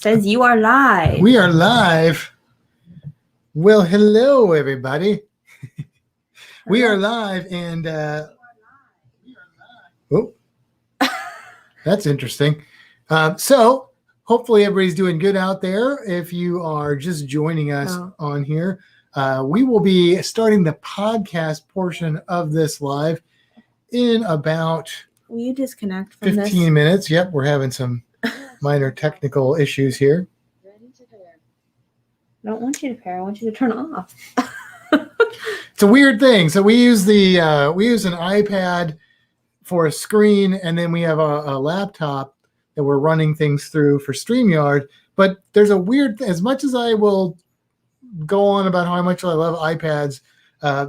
Says you are live. We are live. Well, hello, everybody. We are live, and oh, that's interesting. So, hopefully, everybody's doing good out there. If you are just joining us on here, we will be starting the podcast portion of this live in about Will you disconnect from 15 this? minutes. Yep, we're having some minor technical issues here. I don't want you to pair. I want you to turn off. It's a weird thing. So we use an iPad for a screen, and then we have a laptop that we're running things through for StreamYard. But there's a weird, as much as I will go on about how much I love iPads,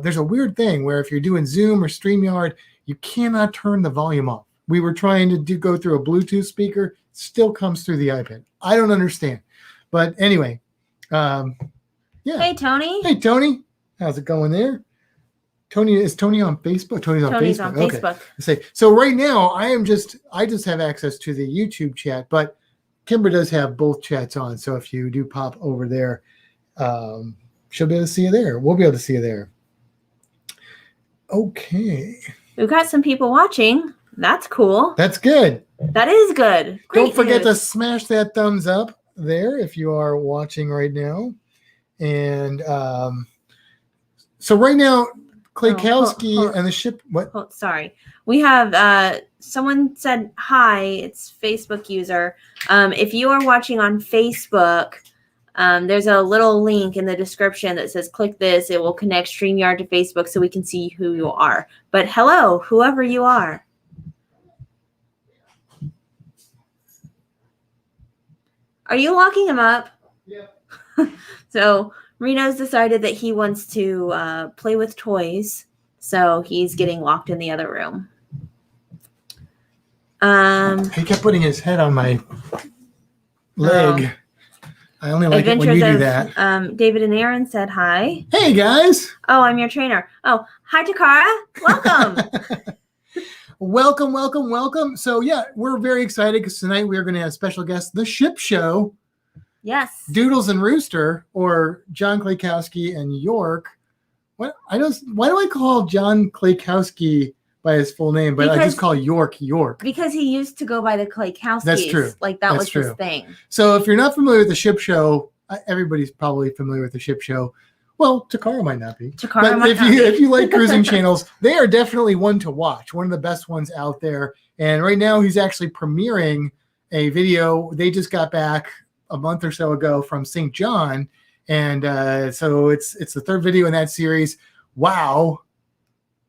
there's a weird thing where if you're doing Zoom or StreamYard, you cannot turn the volume off. We were trying to go through a Bluetooth speaker, still comes through the iPad. I don't understand. But anyway, yeah. Hey, Tony. Hey, Tony. How's it going there? Is Tony on Facebook? Tony's on Facebook. Okay. So right now I just have access to the YouTube chat, but Kimbra does have both chats on. So if you do pop over there, she'll be able to see you there. We'll be able to see you there. Okay. We've got some people watching. That's cool. That's good. That is good. Great Don't forget news. to smash that thumbs up there if you are watching right now. And so right now, Klaykowski and the ship. What? Oh, sorry. We have someone said hi. It's Facebook user. If you are watching on Facebook, there's a little link in the description that says click this. It will connect StreamYard to Facebook so we can see who you are. But hello, whoever you are. Are you locking him up? Yeah. So Reno's decided that he wants to play with toys, so he's getting locked in the other room. He kept putting his head on my leg. I only like it when you do that. David and Aaron said hi. Hey, guys. Oh, I'm your trainer. Oh, hi, Takara. Welcome. Welcome. So, yeah, we're very excited because tonight we are going to have special guests, the Ship Show. Yes. Doodles and Rooster, or John Klaykowski and York. Why do I call John Klaykowski by his full name, but I just call York? Because he used to go by the Klaykowskis. That's true. Like that was his thing. So if you're not familiar with the Ship Show, everybody's probably familiar with the Ship Show. Well, Takara might not be. If you like cruising channels, they are definitely one to watch. One of the best ones out there. And right now he's actually premiering a video. They just got back a month or so ago from St. John, and so it's the third video in that series. Wow,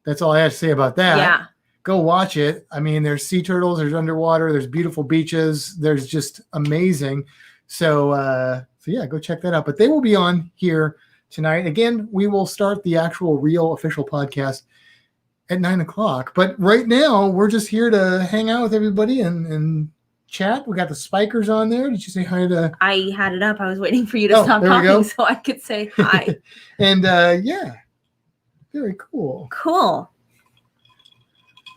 that's all I have to say about that. Yeah, go watch it. I mean, there's sea turtles, there's underwater, there's beautiful beaches, there's just amazing. So yeah, go check that out. But they will be on here tonight. Again, we will start the actual real official podcast at 9:00. But right now, we're just here to hang out with everybody and chat. We got the spikers on there. Did you say hi to? I had it up. I was waiting for you to stop talking so I could say hi. And yeah, very cool. Cool.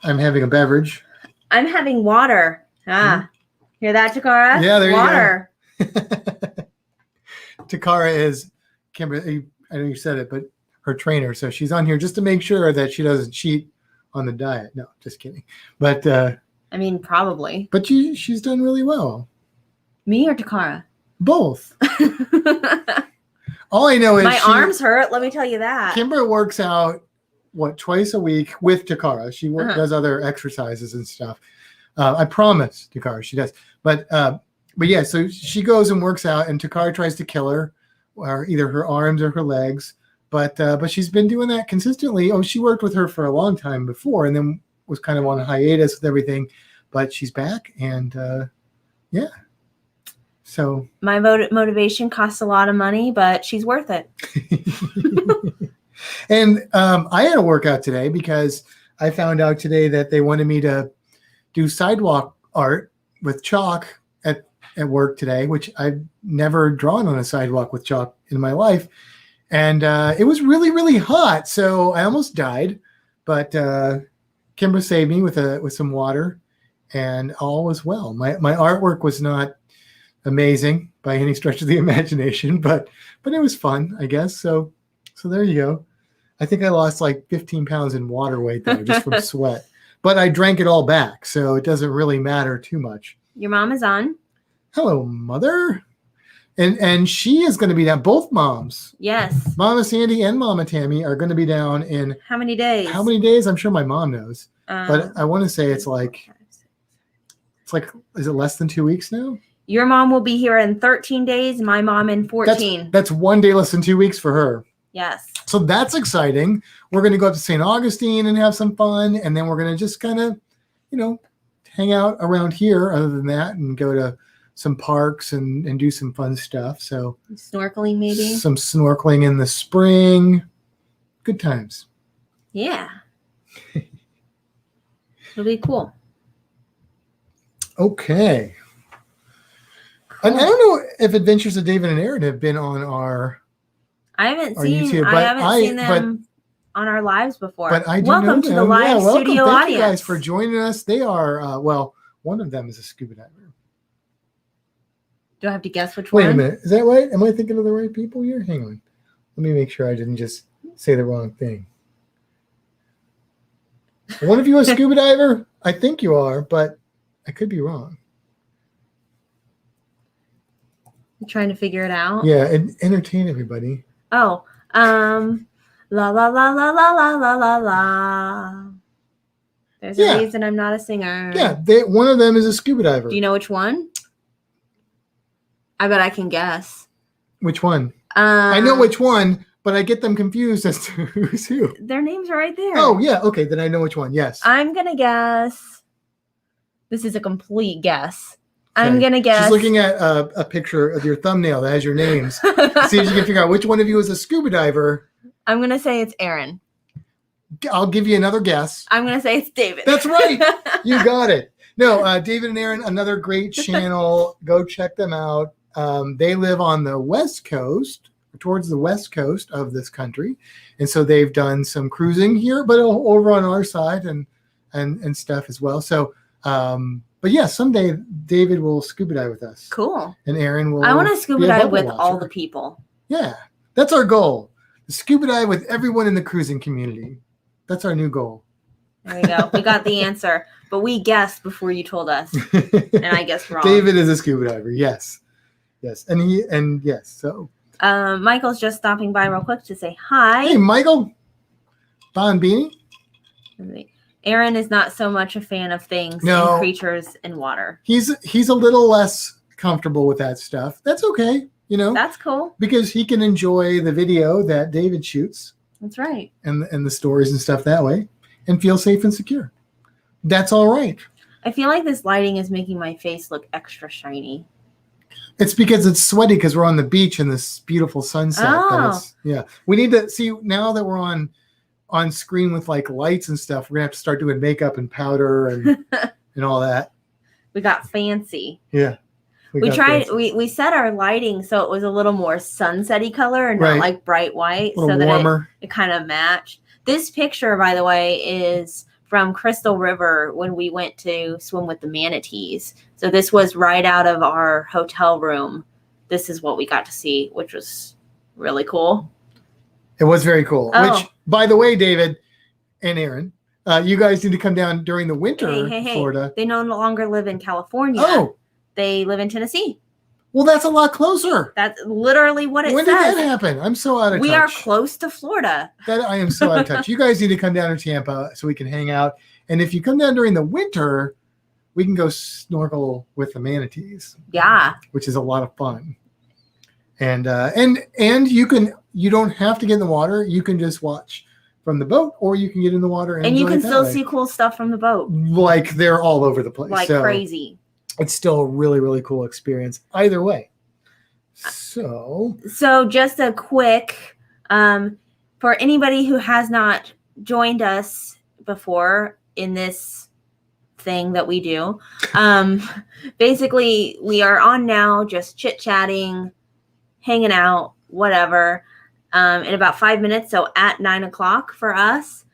I'm having a beverage. I'm having water. Hear that, Takara? Yeah, there water. You go. Takara is Kimbra. I know you said it, but her trainer. So she's on here just to make sure that she doesn't cheat on the diet. No, just kidding. But I mean, probably. But she's done really well. Me or Takara? Both. All I know is my arms hurt. Let me tell you that. Kimbra works out twice a week with Takara. She does other exercises and stuff. I promise, Takara, she does. But yeah, so she goes and works out, and Takara tries to kill her, or either her arms or her legs. But she's been doing that consistently. Oh, she worked with her for a long time before, and then was kind of on a hiatus with everything, but she's back, and yeah. So my motivation costs a lot of money, but she's worth it. And I had a workout today because I found out today that they wanted me to do sidewalk art with chalk at work today, which I've never drawn on a sidewalk with chalk in my life. And it was really, really hot, so I almost died, but Kimbra saved me with some water, and all was well. My artwork was not amazing by any stretch of the imagination, but it was fun, I guess. So there you go. I think I lost like 15 pounds in water weight though, just from sweat. But I drank it all back, so it doesn't really matter too much. Your mom is on. Hello, Mother. And she is going to be down. Both moms. Yes. Mama Sandy and Mama Tammy are going to be down in how many days? I'm sure my mom knows. But I want to say it's like, is it less than 2 weeks now? Your mom will be here in 13 days. My mom in 14. That's 1 day less than 2 weeks for her. Yes. So that's exciting. We're going to go up to St. Augustine and have some fun. And then we're going to just kind of, hang out around here other than that and go to some parks and do some fun stuff. So snorkeling, maybe some snorkeling in the spring. Good times. Yeah. It'll be cool. Okay. Cool. And I don't know if Adventures of David and Aaron have been on our YouTube, I haven't seen them on our lives before. But I do welcome know to them. the live studio Thank audience. you guys for joining us. They are one of them is a scuba diver. Do I have to guess which one? Wait a minute. Is that right? Am I thinking of the right people here? Hang on. Let me make sure I didn't just say the wrong thing. One of you a scuba diver? I think you are, but I could be wrong. You trying to figure it out? Yeah, and entertain everybody. Oh, la la la la la la la la la. There's a reason I'm not a singer. Yeah, one of them is a scuba diver. Do you know which one? I bet I can guess. Which one? I know which one, but I get them confused as to who's who. Their names are right there. Oh, yeah. Okay, then I know which one. Yes. I'm going to guess. This is a complete guess. Okay. I'm going to guess. She's looking at a picture of your thumbnail that has your names. See if you can figure out which one of you is a scuba diver. I'm going to say it's Aaron. I'll give you another guess. I'm going to say it's David. That's right. You got it. No, David and Aaron, another great channel. Go check them out. They live on the West Coast, towards the West Coast of this country. And so they've done some cruising here, but over on our side and stuff as well. So, but yeah, someday David will scuba dive with us. Cool. And Aaron will. I want to scuba dive with all the people. Yeah, that's our goal. Scuba dive with everyone in the cruising community. That's our new goal. There we go. We got the answer, but we guessed before you told us, and I guessed wrong. David is a scuba diver. Yes. Yes. So Michael's just stopping by real quick to say hi. Hey, Michael. Bon Beanie. Aaron is not so much a fan of things and creatures in water. He's a little less comfortable with that stuff. That's okay. That's cool because he can enjoy the video that David shoots. That's right. And the stories and stuff that way, and feel safe and secure. That's all right. I feel like this lighting is making my face look extra shiny. It's because it's sweaty because we're on the beach in this beautiful sunset. Oh. We need to see now that we're on screen with like lights and stuff. We're gonna have to start doing makeup and powder and and all that. We got fancy. Yeah. We tried. We set our lighting so it was a little more sunsetty color and not like bright white, so that it kind of matched. This picture, by the way, is from Crystal River when we went to swim with the manatees. So this was right out of our hotel room. This is what we got to see, which was really cool. It was very cool. Oh. Which, by the way, David and Aaron, you guys need to come down during the winter in Florida. They no longer live in California. Oh. They live in Tennessee. Well, that's a lot closer. That's literally what it says. When did that happen? I'm so out of touch. We are close to Florida. I am so out of touch. You guys need to come down to Tampa so we can hang out. And if you come down during the winter, we can go snorkel with the manatees. Yeah. Which is a lot of fun. And you don't have to get in the water. You can just watch from the boat, or you can get in the water and you can still see cool stuff from the boat. Like they're all over the place. Like crazy. It's still a really, really cool experience either way. So just a quick, for anybody who has not joined us before in this thing that we do, basically we are on now just chit-chatting, hanging out, whatever, in about 5 minutes. So at 9:00 for us,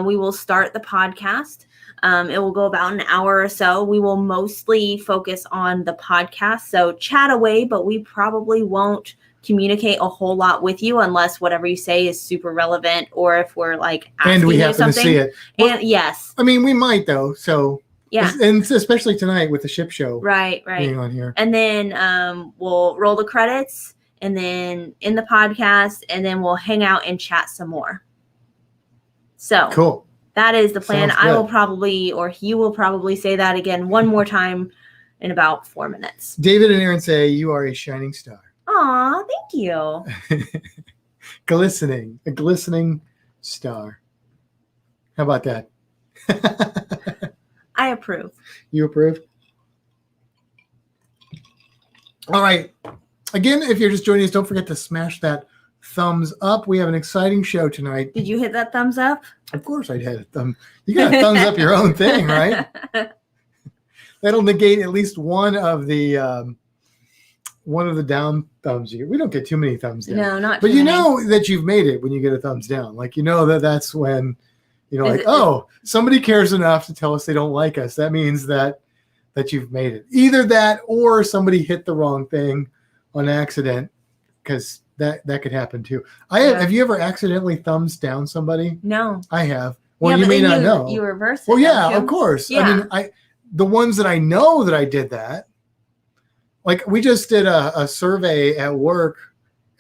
we will start the podcast. It will go about an hour or so. We will mostly focus on the podcast. So chat away, but we probably won't communicate a whole lot with you unless whatever you say is super relevant or if we're like asking And we you happen something. to see it. Well, And yes. I mean, we might though. So Yeah. and especially tonight with the ship show. Right. Being on here. And then we'll roll the credits and then in the podcast and then we'll hang out and chat some more. So cool. That is the plan. Sounds I will good. probably, or you will probably say that again one more time in about 4 minutes. David and Aaron say you are a shining star. Aw, thank you. A glistening star. How about that? I approve. You approve? All right. Again, if you're just joining us, don't forget to smash that thumbs up. We have an exciting show tonight. Did you hit that thumbs up? Of course I'd hit a thumb. You got to thumbs up your own thing, right? That'll negate at least one of the down thumbs. We don't get too many thumbs down. No, not But too you many. know that you've made it when you get a thumbs down. Like, you know that's when, Is somebody cares enough to tell us they don't like us. That means that you've made it. Either that or somebody hit the wrong thing on accident, because that could happen too. Have you ever accidentally thumbs down somebody? No. I have. Well, yeah, you may not know. You reverse it. Well, yeah, don't you? of course. Yeah. I mean, the ones that I know that I did that, like we just did a survey at work,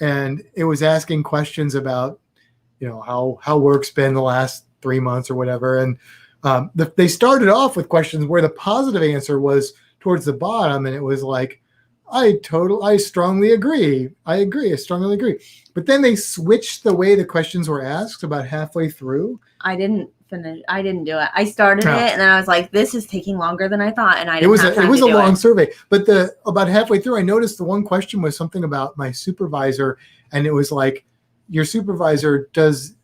and it was asking questions about, how work's been the last 3 months or whatever. And they started off with questions where the positive answer was towards the bottom, and it was like, I strongly agree. I strongly agree. But then they switched the way the questions were asked about halfway through. I didn't finish. I didn't do it. I started it, and then I was like, "This is taking longer than I thought," and I didn't have time It was to a do long it. survey. But about halfway through, I noticed the one question was something about my supervisor, and it was like, your supervisor does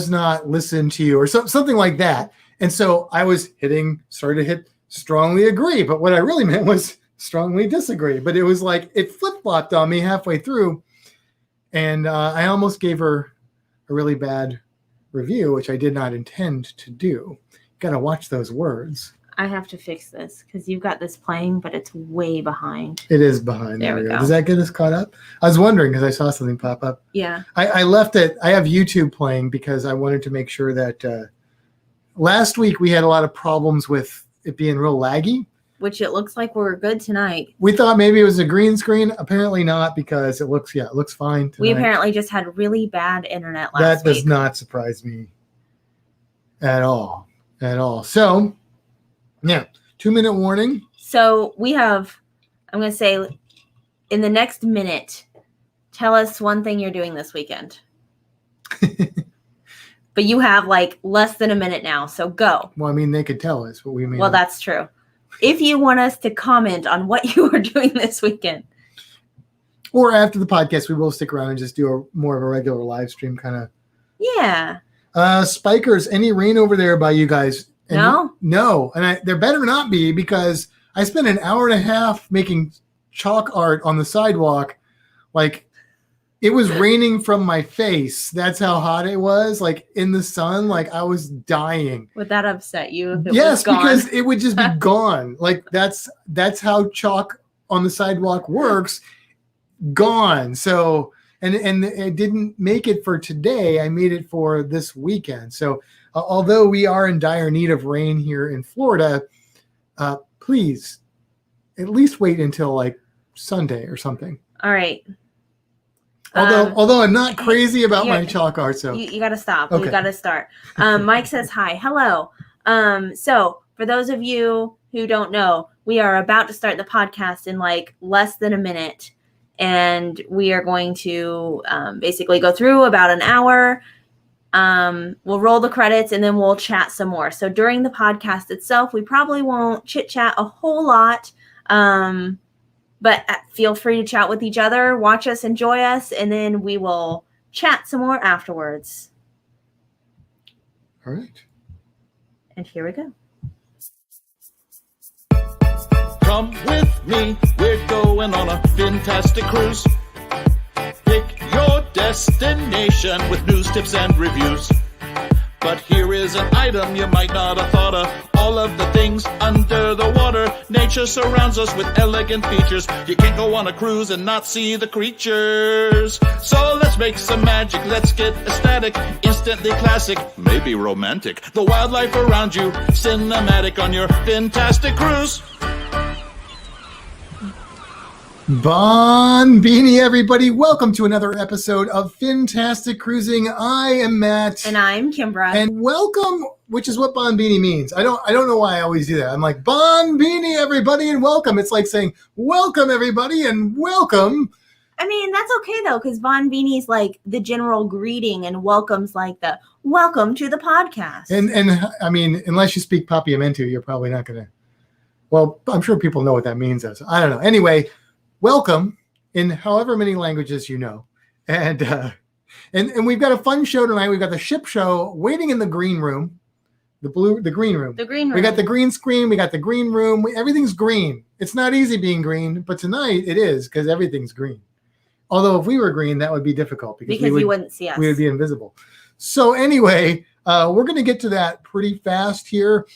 not listen to you, or something like that. And so I was started to hit strongly agree, but what I really meant was strongly disagree. But it was like it flip-flopped on me halfway through, and I almost gave her a really bad review, which I did not intend to do. Got to watch those words. I have to fix this because you've got this playing, but it's way behind. It is behind. There we go. Does that get us caught up? I was wondering because I saw something pop up. Yeah. I left it. I have YouTube playing because I wanted to make sure that last week we had a lot of problems with it being real laggy. Which it looks like we're good tonight. We thought maybe it was a green screen. Apparently not, because it looks fine tonight. We apparently just had really bad internet last That week. does not surprise me at all. So, yeah, 2-minute warning. So we have, I'm going to say, in the next minute, tell us one thing you're doing this weekend. But you have like less than a minute now, so go. Well, I mean, they could tell us, but we mean. Well, that's true. If you want us to comment on what you are doing this weekend. Or after the podcast, we will stick around and just do more of a regular live stream kind of. Yeah. Spikers, any rain over there by you guys? No. No. And there better not be, because I spent an hour and a half making chalk art on the sidewalk. Like, it was raining from my face. That's how hot it was. Like, in the sun, like I was dying. Would that upset you if it Yes, was gone? because it would just be gone. Like, that's how chalk on the sidewalk works. Gone. So, and it didn't make it for today. I made it for this weekend. So, although we are in dire need of rain here in Florida, please at least wait until like Sunday or something. All right. Although I'm not crazy about my chalk art, so you got to stop. Okay. You got to start. Mike says hi. Hello. So for those of you who don't know, we are about to start the podcast in like less than a minute, and we are going to basically go through about an hour. We'll roll the credits and then we'll chat some more. So during the podcast itself, we probably won't chit chat a whole lot. But feel free to chat with each other, watch us, enjoy us, and then we will chat some more afterwards. all right. And here we go. Come with me, we're going on a fantastic cruise. Pick your destination with news, tips, and reviews. But here is an item you might not have thought of. All of the things under the water. Nature surrounds us with elegant features. You can't go on a cruise and not see the creatures. So let's make some magic. Let's get ecstatic. Instantly classic. Maybe romantic. The wildlife around you. Cinematic on your Fintastic cruise. Bon Beanie, everybody. Welcome to another episode of Fintastic Cruising. I am Matt. And I'm Kimbra. And welcome, which is what Bon Beanie means. I don't know why I always do that. I'm like, Bon Beanie, everybody, and welcome. It's like saying, welcome, everybody, and welcome. I mean, that's okay, though, because Bon Beanie's like the general greeting and welcome's like the welcome to the podcast. And I mean, unless you speak Papiamentu, you're probably not going to. Well, I'm sure people know what that means. I don't know. Anyway, welcome in however many languages you know. And we've got a fun show tonight. We've got the ship show waiting in the green room. The green room. The green room. We got the green screen. We got the green room. Everything's green. It's not easy being green, but tonight it is because everything's green. Although if we were green, that would be difficult because you wouldn't see us. We would be invisible. So anyway, we're going to get to that pretty fast here.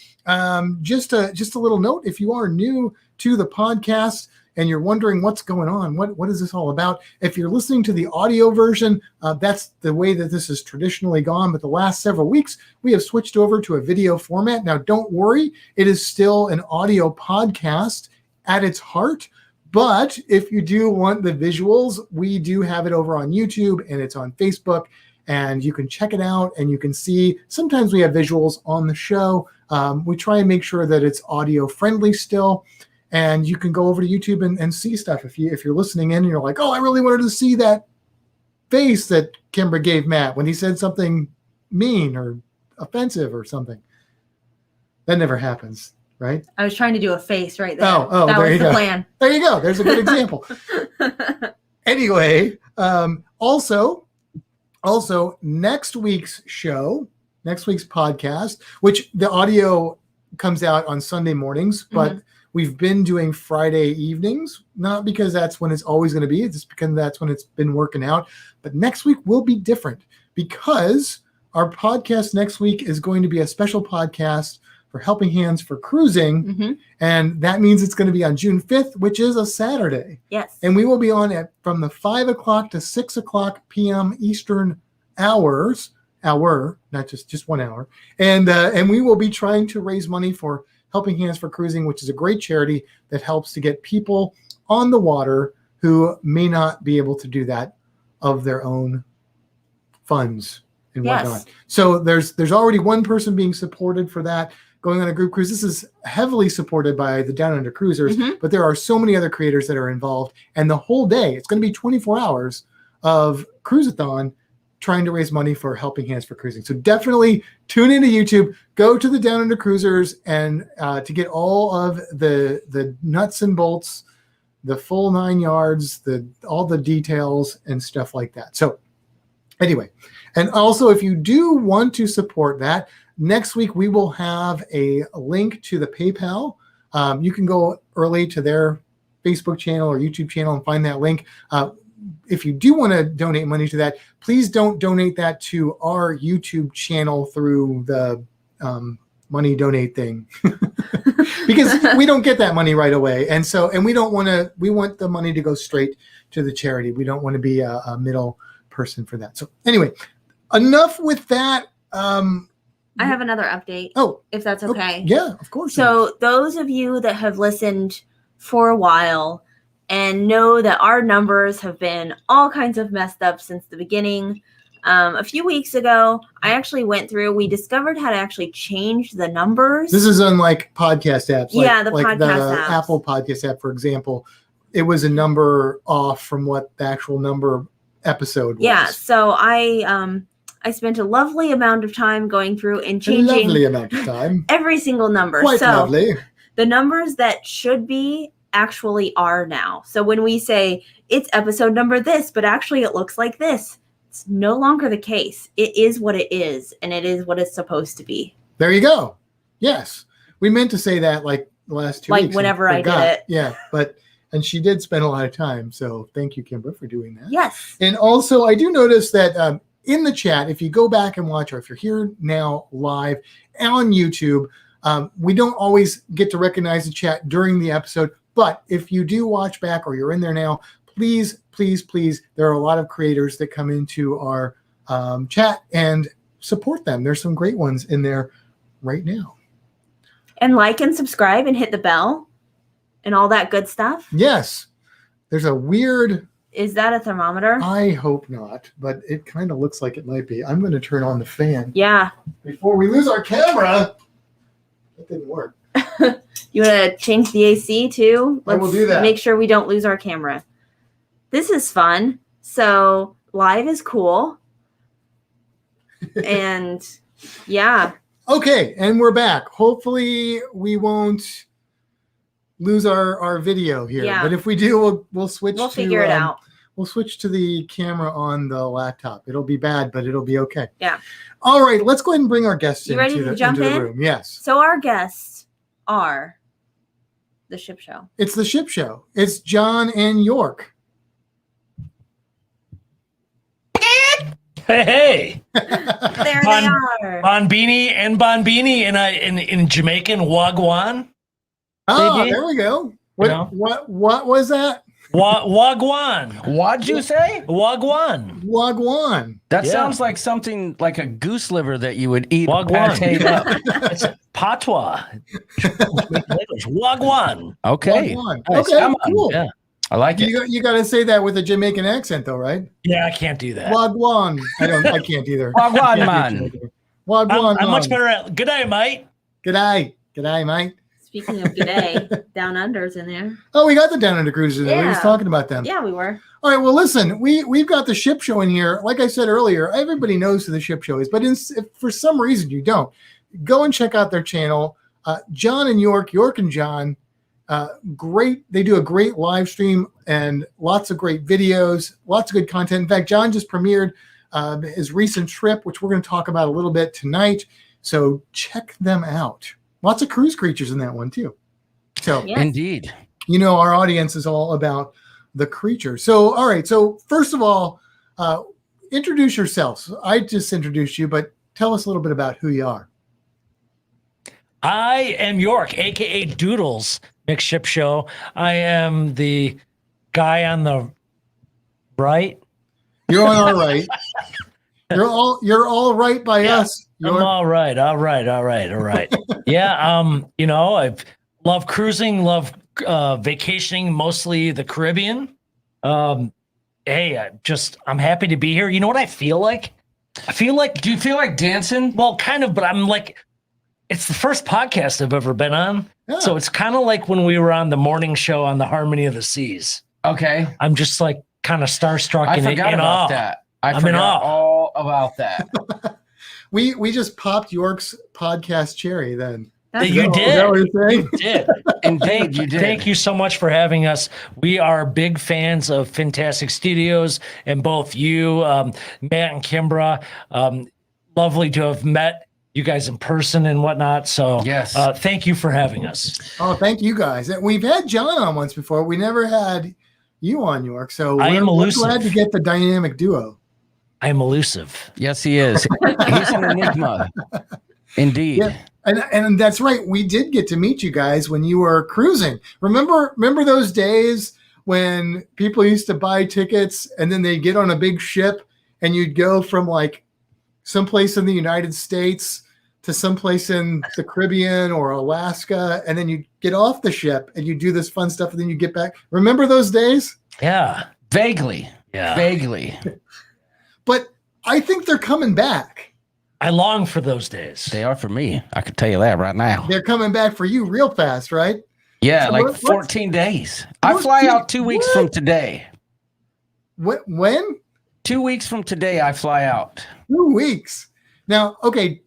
Just a little note: if you are new to the podcast and you're wondering what's going on, what is this all about? If you're listening to the audio version, that's the way that this has traditionally gone. But the last several weeks, we have switched over to a video format. Now, don't worry, it is still an audio podcast at its heart. But if you do want the visuals, we do have it over on YouTube and it's on Facebook. And you can check it out and you can see. Sometimes we have visuals on the show. We try and make sure that it's audio friendly still. And you can go over to YouTube and see stuff if you're listening in and you're like, oh, I really wanted to see that face that Kimbra gave Matt when he said something mean or offensive or something. That never happens, right? I was trying to do a face right there. Oh, that there was you the go. plan. There you go. There's a good example. Anyway, also next week's podcast, which the audio comes out on Sunday mornings, but we've been doing Friday evenings, not because that's when it's always going to be, it's just because that's when it's been working out. But next week will be different because our podcast next week is going to be a special podcast for Helping Hands for Cruising. And that means it's going to be on June 5th, which is a Saturday. Yes. And we will be on it from the 5 o'clock to 6 o'clock p.m. Eastern hour, not just 1 hour. And we will be trying to raise money for Helping Hands for Cruising, which is a great charity that helps to get people on the water who may not be able to do that of their own funds and whatnot. So there's already one person being supported for that, going on a group cruise. This is heavily supported by the Down Under Cruisers, but there are so many other creators that are involved. And the whole day, it's going to be 24 hours of cruise-a-thon trying to raise money for Helping Hands for Cruising. So definitely tune into YouTube, go to the Down Under Cruisers, and to get all of the nuts and bolts, the full 9 yards, all the details and stuff like that. So anyway, and also if you do want to support that, next week we will have a link to the PayPal. You can go early to their Facebook channel or YouTube channel and find that link. If you do want to donate money to that, please don't donate that to our YouTube channel through the money donate thing because we don't get that money right away. And we want the money to go straight to the charity. We don't want to be a middle person for that. So anyway, enough with that. I have another update. Oh, if that's okay. Yeah, of course. So those of you that have listened for a while and know that our numbers have been all kinds of messed up since the beginning. A few weeks ago, I actually went through, we discovered how to actually change the numbers. This is unlike podcast apps. The podcast apps. Apple podcast app, for example, it was a number off from what the actual number episode was. Yeah, so I spent a lovely amount of time going through and changing a lovely amount of time. Every single number. Quite so lovely. The numbers that should be actually are now. So when we say it's episode number this, but actually it looks like this, it's no longer the case. It is what it is, and it is what it's supposed to be. There you go. Yes. We meant to say that like the last 2 weeks. Like whenever I did it. Yeah, but And she did spend a lot of time. So thank you, Kimbra, for doing that. Yes. And also, I do notice that in the chat, if you go back and watch, or if you're here now live on YouTube, we don't always get to recognize the chat during the episode. But if you do watch back or you're in there now, please, please, please, there are a lot of creators that come into our chat and support them. There's some great ones in there right now. And like and subscribe and hit the bell and all that good stuff. Yes. There's a weird... Is that a thermometer? I hope not, but it kind of looks like it might be. I'm going to turn on the fan. Yeah. Before we lose our camera. That didn't work. You want to change the AC too? I will do that. Make sure we don't lose our camera. This is fun. So live is cool. And yeah. Okay, and we're back. Hopefully we won't lose our video here. Yeah. But if we do, we'll switch. We'll figure it out. We'll switch to the camera on the laptop. It'll be bad, but it'll be okay. Yeah. All right, let's go ahead and bring our guests You ready to jump into in? the room. Yes. So our guests are the ship show. It's the ship show. It's John and York. Hey, There they are. Bonbini and Bonbini in Jamaican Wagwan. Oh, Maybe. there we go. What, know? what was that? Wagwan. What'd you say? Wagwan. Wagwan. That Yeah. sounds like something like a goose liver that you would eat. Wagwan. Pateed up. It's patois. Wagwan. Okay, Wagwan. Nice. Okay, Come on. cool. Yeah. I like it. You got to say that with a Jamaican accent, though, right? Yeah, I can't do that. Wagwan. I can't either. Wagwan, Can't man. do Jamaican. Wagwan. I'm much man. better at good day, mate. G'day. G'day, mate. Speaking of g'day, Down Under's in there. Oh, we got the Down Under Cruises. We were just Yeah. talking about them. Yeah, we were. All right. Well, listen, we've got the ship show in here. Like I said earlier, everybody knows who the ship show is, but if for some reason you don't, go and check out their channel. John and York and John, great. They do a great live stream and lots of great videos, lots of good content. In fact, John just premiered his recent trip, which we're going to talk about a little bit tonight. So check them out. Lots of cruise creatures in that one too. So Yes. Indeed. you know, our audience is all about the creature. So, all right. So first of all, introduce yourselves. I just introduced you, but tell us a little bit about who you are. I am York, aka Doodles, Mixed Ship Show. I am the guy on the right. You're on all right. You're all right by Yeah, us. I'm York. all right. Yeah. You know, I've love cruising, love vacationing, mostly the Caribbean. Hey, I'm happy to be here. You know what I feel like? Do you feel like dancing? Well, kind of, but I'm like, it's the first podcast I've ever been on. Yeah. So it's kind of like when we were on the morning show on the Harmony of the Seas. Okay. I'm just like kind of starstruck I and forgot in about awe. that. I'm in forgot awe. all about that. We just popped York's podcast cherry then. That's You cool. did. Is that what you're saying? You did. Indeed, you did. Thank you so much for having us. We are big fans of Fintastic Studios and both you, Matt and Kimbra. Lovely to have met you guys in person and whatnot. So Yes. Thank you for having us. Oh, thank you guys. We've had John on once before. We never had you on, York. So I am we're elusive. glad to get the dynamic duo. I am elusive. Yes, he is. He's an enigma. Indeed. Yeah. And that's right. We did get to meet you guys when you were cruising. Remember those days when people used to buy tickets and then they'd get on a big ship and you'd go from like someplace in the United States to someplace in the Caribbean or Alaska, and then you get off the ship and you do this fun stuff and then you get back. Remember those days? Yeah. Vaguely. Yeah. Vaguely. But I think they're coming back. I long for those days. They are for me. I can tell you that right now. They're coming back for you real fast, right? Yeah, So like what's- 14 days. I what's fly two- out 2 weeks what? from today. When? 2 weeks from today, I fly out. 2 weeks. Now, okay,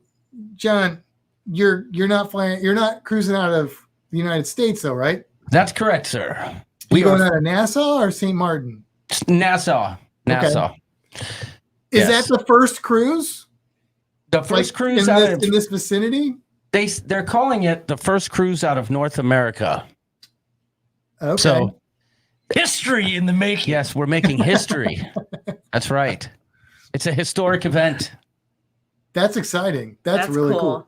John, you're not flying. You're not cruising out of the United States, though, right? That's correct, sir. We We going are out of Nassau or St. Martin? Nassau. Nassau. Is Yes. that the first cruise? The first Like, cruise in out this, of in this vicinity? they're calling it the first cruise out of North America. Okay. So History in the making. Yes, we're making history. That's right. It's a historic event. That's exciting. That's really cool. cool.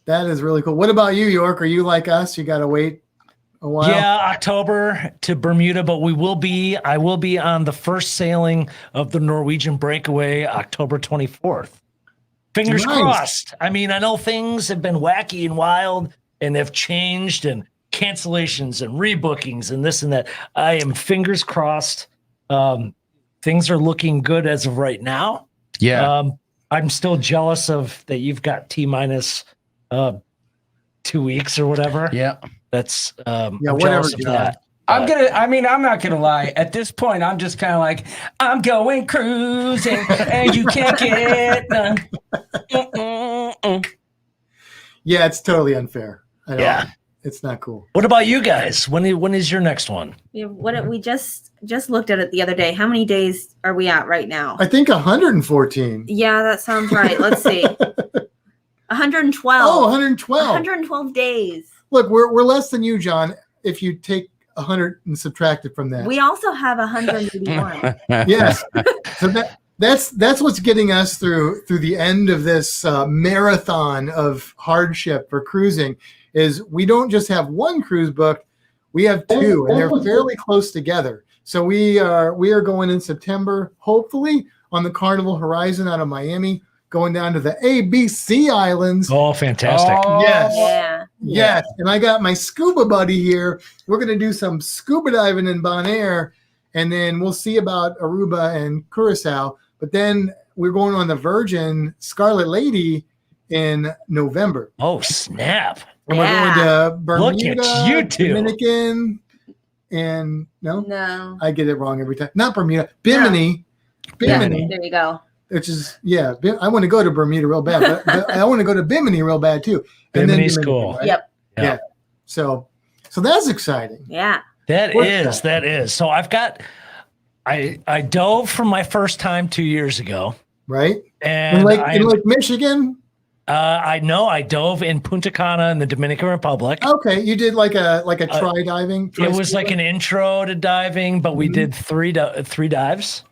That is really cool. What about you, York? Are you like us? You got to wait a while? Yeah, October to Bermuda, but I will be on the first sailing of the Norwegian breakaway October 24th. Fingers Nice. crossed. I mean, I know things have been wacky and wild and have changed and cancellations and rebookings and this and that. I am fingers crossed. Things are looking good as of right now. Yeah. I'm still jealous of that you've got T-minus 2 weeks or whatever. Yeah. That's Yeah, I'm whatever, jealous of John. that. I'm not gonna lie. At this point, I'm just kind of like, I'm going cruising, and you can't get none. Yeah, it's totally unfair. I know. Yeah. It's not cool. What about you guys? When is your next one? We just looked at it the other day. How many days are we at right now? I think 114. Yeah, that sounds right. Let's see. 112. Oh, 112. 112 days. Look, we're less than you, John, if you take 100 and subtract it from that. We also have 181. Yes. So that's what's getting us through the end of this marathon of hardship for cruising. Is we don't just have one cruise booked, we have two, and they're fairly close together. So we are going in September, hopefully on the Carnival Horizon out of Miami, going down to the ABC Islands. Oh, fantastic. Oh, Yes. Yeah. Yes, and I got my scuba buddy here. We're going to do some scuba diving in Bonaire, and then we'll see about Aruba and Curacao. But then we're going on the Virgin Scarlet Lady in November. Oh, snap. And we're going to Bermuda, Look at you two. Dominican, and No. I get it wrong every time. Not Bermuda, Bimini. Yeah, Bimini, there you go. which is, I want to go to Bermuda real bad, but I want to go to Bimini real bad too. And Bimini's then cool. right? Yep. Yeah. So that's exciting. Yeah. That What's is. So I dove for my first time 2 years ago. Right? And In Lake Michigan? I know I dove in Punta Cana in the Dominican Republic. Okay, you did like a try diving. It was like an intro to diving, but we did three dives.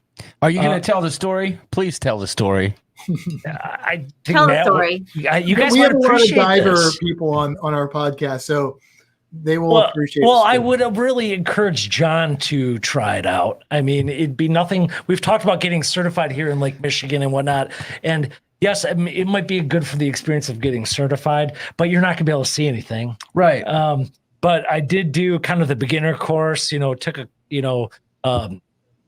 Are you going to tell the story? Please tell the story. I think Tell the Matt, story. you guys we might have a lot of appreciate diver this. people on our podcast, so they will appreciate. Well, the I story. would have really encouraged John to try it out. I mean, it'd be nothing. We've talked about getting certified here in Lake Michigan and whatnot, and yes, it might be good for the experience of getting certified, but you're not going to be able to see anything. Right. But I did do kind of the beginner course, took a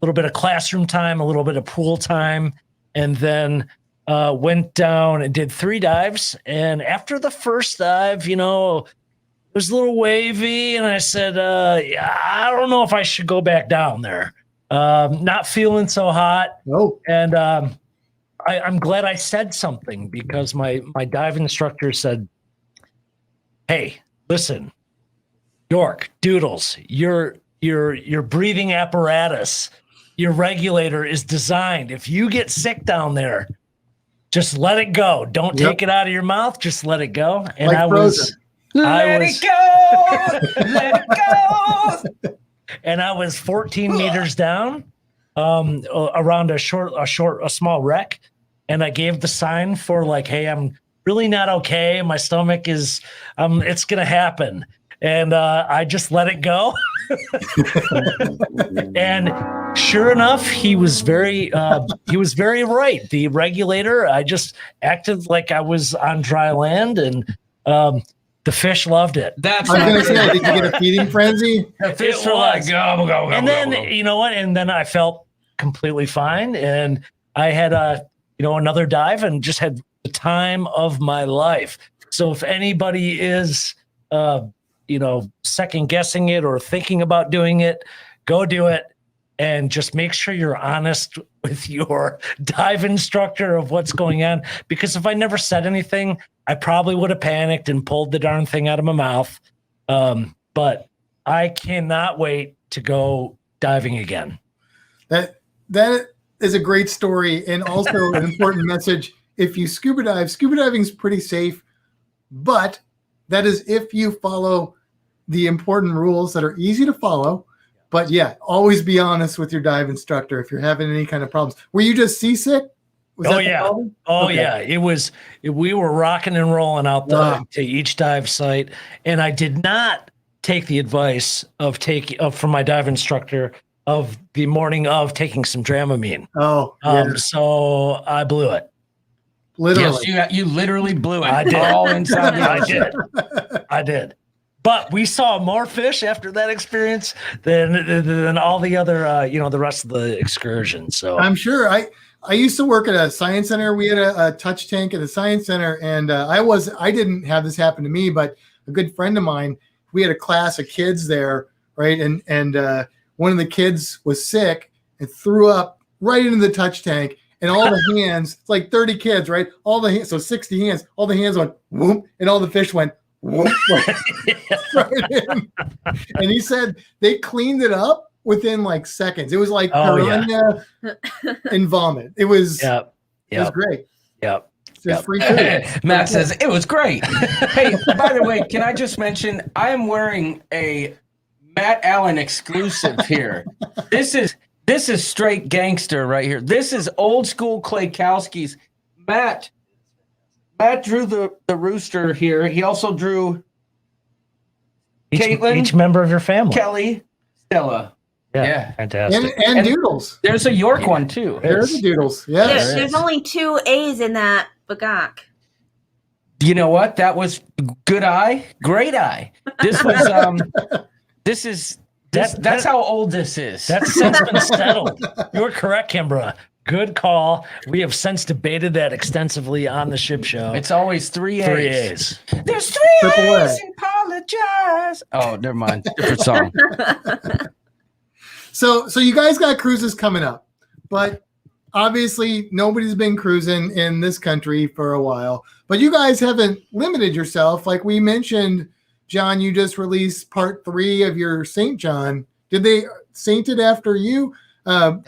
little bit of classroom time, a little bit of pool time, and then went down and did 3 dives. And after the first dive, it was a little wavy, and I said, I don't know if I should go back down there. Not feeling so hot. Oh, And I'm glad I said something, because my dive instructor said, hey, listen, York, Doodles, your breathing apparatus, your regulator is designed. If you get sick down there, just let it go. Don't take it out of your mouth. Just let it go. And Like I Frozen. Let it go. Let it go. And I was 14 meters down, around a small wreck. And I gave the sign for like, hey, I'm really not okay. My stomach is, it's going to happen. And I just let it go. And sure enough, he was very right. The regulator, I just acted like I was on dry land, and the fish loved it. That's I was gonna say, did you get a feeding frenzy? the fish It were like, was. go, go, go. And go, then go. you know what? And then I felt completely fine, and I had another dive, and just had the time of my life. So if anybody is second guessing it or thinking about doing it, go do it, and just make sure you're honest with your dive instructor of what's going on. Because if I never said anything, I probably would have panicked and pulled the darn thing out of my mouth. But I cannot wait to go diving again. That is a great story, and also an important message. If you scuba diving is pretty safe, but that is if you follow the important rules that are easy to follow. But yeah, always be honest with your dive instructor if you're having any kind of problems. Were you just seasick? Was Oh that the yeah. problem? Oh Okay. yeah. We were rocking and rolling out Wow. to each dive site, and I did not take the advice from my dive instructor of the morning of taking some Dramamine. Oh, yeah. So I blew it. Literally. Yes, you literally blew it. I did. All inside the I ocean. did. I did. But we saw more fish after that experience than all the other, the rest of the excursion. So I'm sure. I used to work at a science center. We had a touch tank at the science center, and I didn't have this happen to me, but a good friend of mine, we had a class of kids there, right? And one of the kids was sick and threw up right into the touch tank, and all the hands, it's like 30 kids, right? All the hands, so 60 hands, all the hands went whoop, and all the fish went whoop, right in. And he said they cleaned it up within like seconds. It was like piranha and vomit. It was Yep. it was great. Yep. Just free food. Matt says it was great. Hey, by the way, can I just mention I am wearing a Matt Allen exclusive here. This is straight gangster right here. This is old school Klaykowski's. Matt drew the rooster here. He also drew Caitlin, Each member of your family. Kelly, Stella. Yeah. Fantastic. And doodles. There's a York one too. There's the doodles. Yes. There's only 2 A's in that bagak. You know what? That was good eye, great eye. This was that's how old this is. That's since been settled. You're correct, Kimbra. Good call. We have since debated that extensively on the ship show. It's always 3 A's. 3 A's. There's 3 Triple A. A's. Apologize. Oh, never mind. Different song. So you guys got cruises coming up, but obviously nobody's been cruising in this country for a while. But you guys haven't limited yourself. Like we mentioned, John, you just released part 3 of your St. John. Did they saint it after you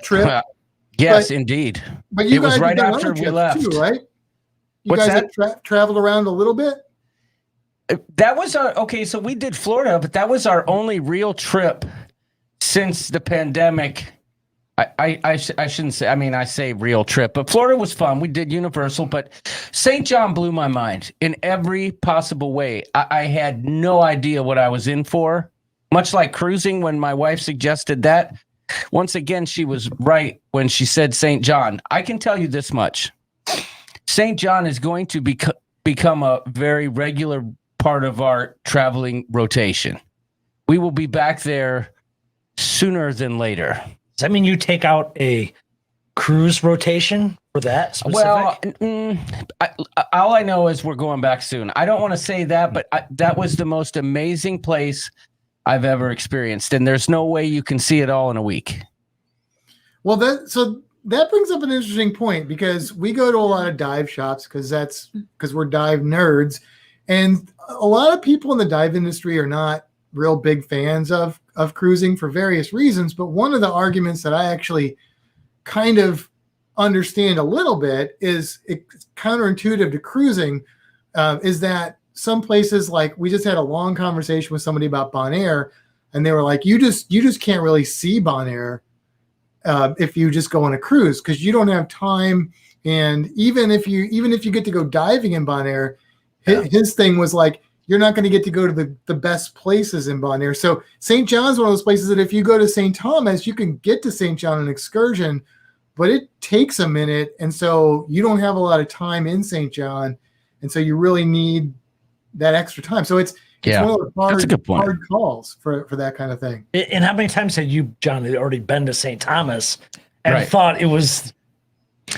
trip? Yes, But- indeed. But you It was guys right have done after other we trips left. too, right? You What's guys have traveled around a little bit? That was our okay. So we did Florida, but that was our only real trip since the pandemic. I shouldn't say. I mean, I say real trip, but Florida was fun. We did Universal, but St. John blew my mind in every possible way. I had no idea what I was in for. Much like cruising, when my wife suggested that. Once again, she was right when she said St. John. I can tell you this much: St. John is going to become a very regular part of our traveling rotation. We will be back there sooner than later. Does that mean you take out a cruise rotation for that specific? Well, all I know is we're going back soon. I don't want to say that, but that was the most amazing place I've ever experienced, and there's no way you can see it all in a week. Well, that brings up an interesting point because we go to a lot of dive shops because we're dive nerds, and a lot of people in the dive industry are not real big fans of cruising for various reasons. But one of the arguments that I actually kind of understand a little bit is it's counterintuitive to cruising, is that some places, like we just had a long conversation with somebody about Bonaire, and they were like, you just can't really see Bonaire if you just go on a cruise because you don't have time. And even if you get to go diving in Bonaire, his thing was like, you're not going to get to go to the best places in Bonaire. So St. John's one of those places that if you go to St. Thomas, you can get to St. John on an excursion, but it takes a minute. And so you don't have a lot of time in St. John. And so you really need that extra time. So it's one of those hard calls for that kind of thing. And how many times had you, John, had already been to St. Thomas and thought it was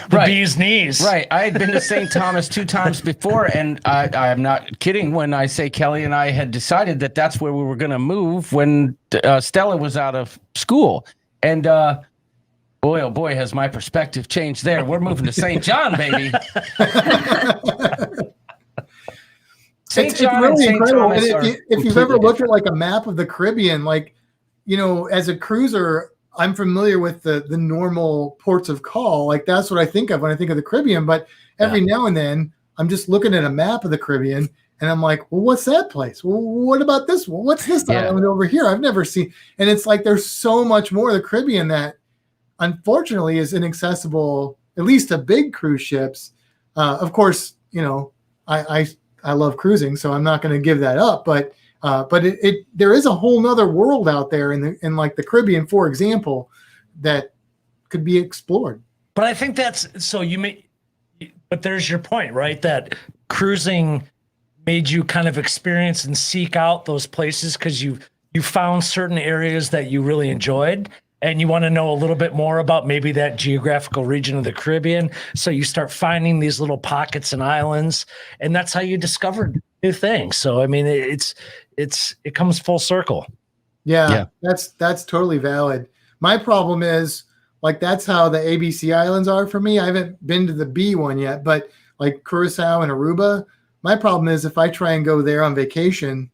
the bee's knees? Right. I had been to St. Thomas 2 times before, and I'm not kidding when I say Kelly and I had decided that that's where we were going to move when Stella was out of school. And boy, oh boy, has my perspective changed there. We're moving to St. John, baby. It's really incredible. And if you've ever looked at like a map of the Caribbean, like, as a cruiser, I'm familiar with the normal ports of call. Like that's what I think of when I think of the Caribbean. But every now and then I'm just looking at a map of the Caribbean And I'm like, well, what's that place? Well, what about this one? What's this island over here? I've never seen. And it's like there's so much more of the Caribbean that unfortunately is inaccessible, at least to big cruise ships. Of course, I love cruising, so I'm not going to give that up. But there is a whole nother world out there in like the Caribbean, for example, that could be explored. But I think but there's your point, right? That cruising made you kind of experience and seek out those places because you found certain areas that you really enjoyed, and you want to know a little bit more about maybe that geographical region of the Caribbean. So you start finding these little pockets and islands, and that's how you discovered new things. So I mean, it comes full circle. Yeah. That's totally valid. My problem is, like, that's how the ABC Islands are for me. I haven't been to the B one yet, but like Curacao and Aruba, my problem is if I try and go there on vacation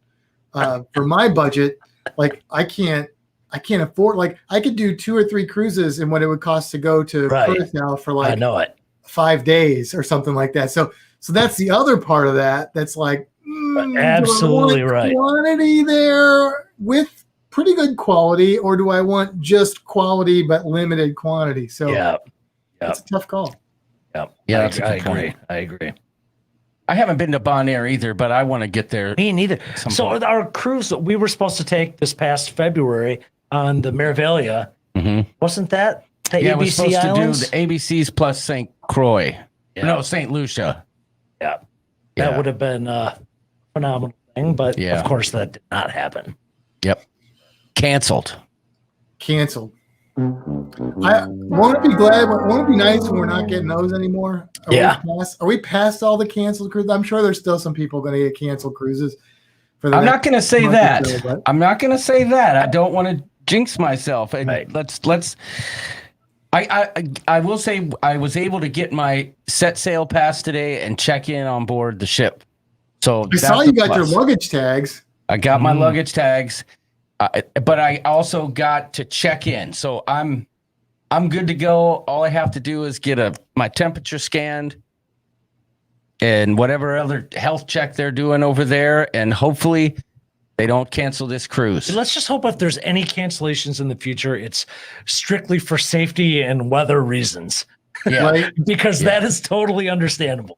for my budget, like I can't afford, like I could do 2 or 3 cruises in what it would cost to go to Curacao for like 5 days or something like that. So that's the other part of that. That's like, absolutely right. Quantity there with pretty good quality, or do I want just quality but limited quantity? So it's a tough call. Yeah, I agree. I haven't been to Bonaire either, but I want to get there. Me neither. So our cruise that we were supposed to take this past February on the Meraviglia, wasn't that the ABC we're supposed Islands? to do the ABCs plus St. Croix. No, St. Lucia. That would have been a phenomenal thing, but of course that did not happen. Canceled. Won't it be glad? Won't it be nice when we're not getting those anymore? Are we past all the canceled cruises? I'm sure there's still some people going to get canceled cruises. I'm not going to say that. I'm not going to say that. I don't want to jinx myself. And let's. I will say I was able to get my set sail pass today and check in on board the ship. So I saw you got your luggage tags. I got my luggage tags. But I also got to check in, so I'm good to go. All I have to do is get my temperature scanned and whatever other health check they're doing over there, and hopefully they don't cancel this cruise. Let's just hope if there's any cancellations in the future, it's strictly for safety and weather reasons. Because that is totally understandable.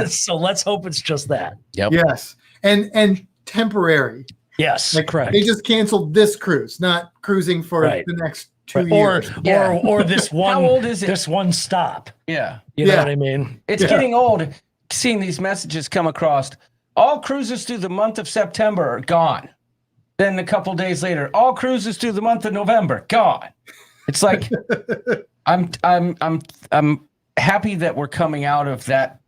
So let's hope it's just that. Yes, and temporary. Yes, correct. They just canceled this cruise, not cruising for the next 2 years. Or this one. How old is it? This one stop. Yeah. You know what I mean? It's getting old seeing these messages come across. All cruises through the month of September are gone. Then a couple days later, all cruises through the month of November, gone. It's like I'm happy that we're coming out of that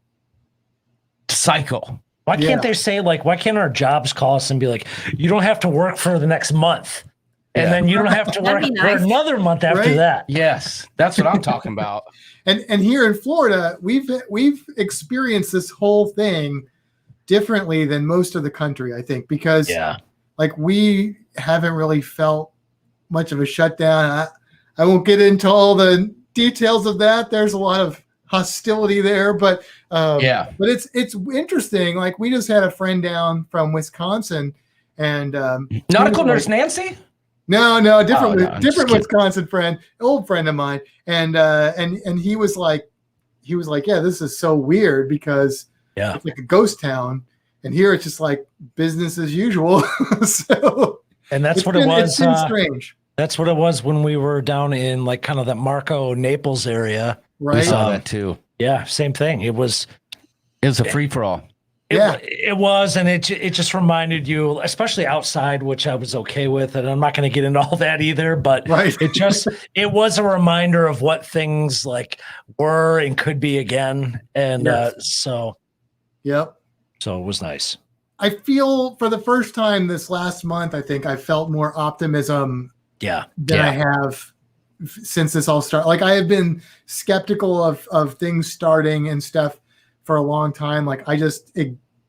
cycle. Why can't they say, like, why can't our jobs call us and be like, you don't have to work for the next month, and then you don't have to work for another month after that? Yes, that's what I'm talking about. And here in Florida, we've experienced this whole thing differently than most of the country, I think, because like we haven't really felt much of a shutdown. I won't get into all the details of that. There's a lot of hostility there, but but it's interesting. Like, we just had a friend down from Wisconsin, and Nautical Nurse Nancy. No, different Wisconsin friend, old friend of mine, and he was like, yeah, this is so weird because it's like a ghost town, and here it's just like business as usual. So, and that's what it was. It's been strange. That's what it was when we were down in like kind of that Marco Naples area. Right. We saw that too. Yeah, same thing. It was a free for all. It was, and it just reminded you, especially outside, which I was okay with, and I'm not going to get into all that either. But it was a reminder of what things like were and could be again, and so it was nice. I feel for the first time this last month, I think I felt more optimism than I have since this all started. Like, I have been skeptical of things starting and stuff for a long time. Like, I just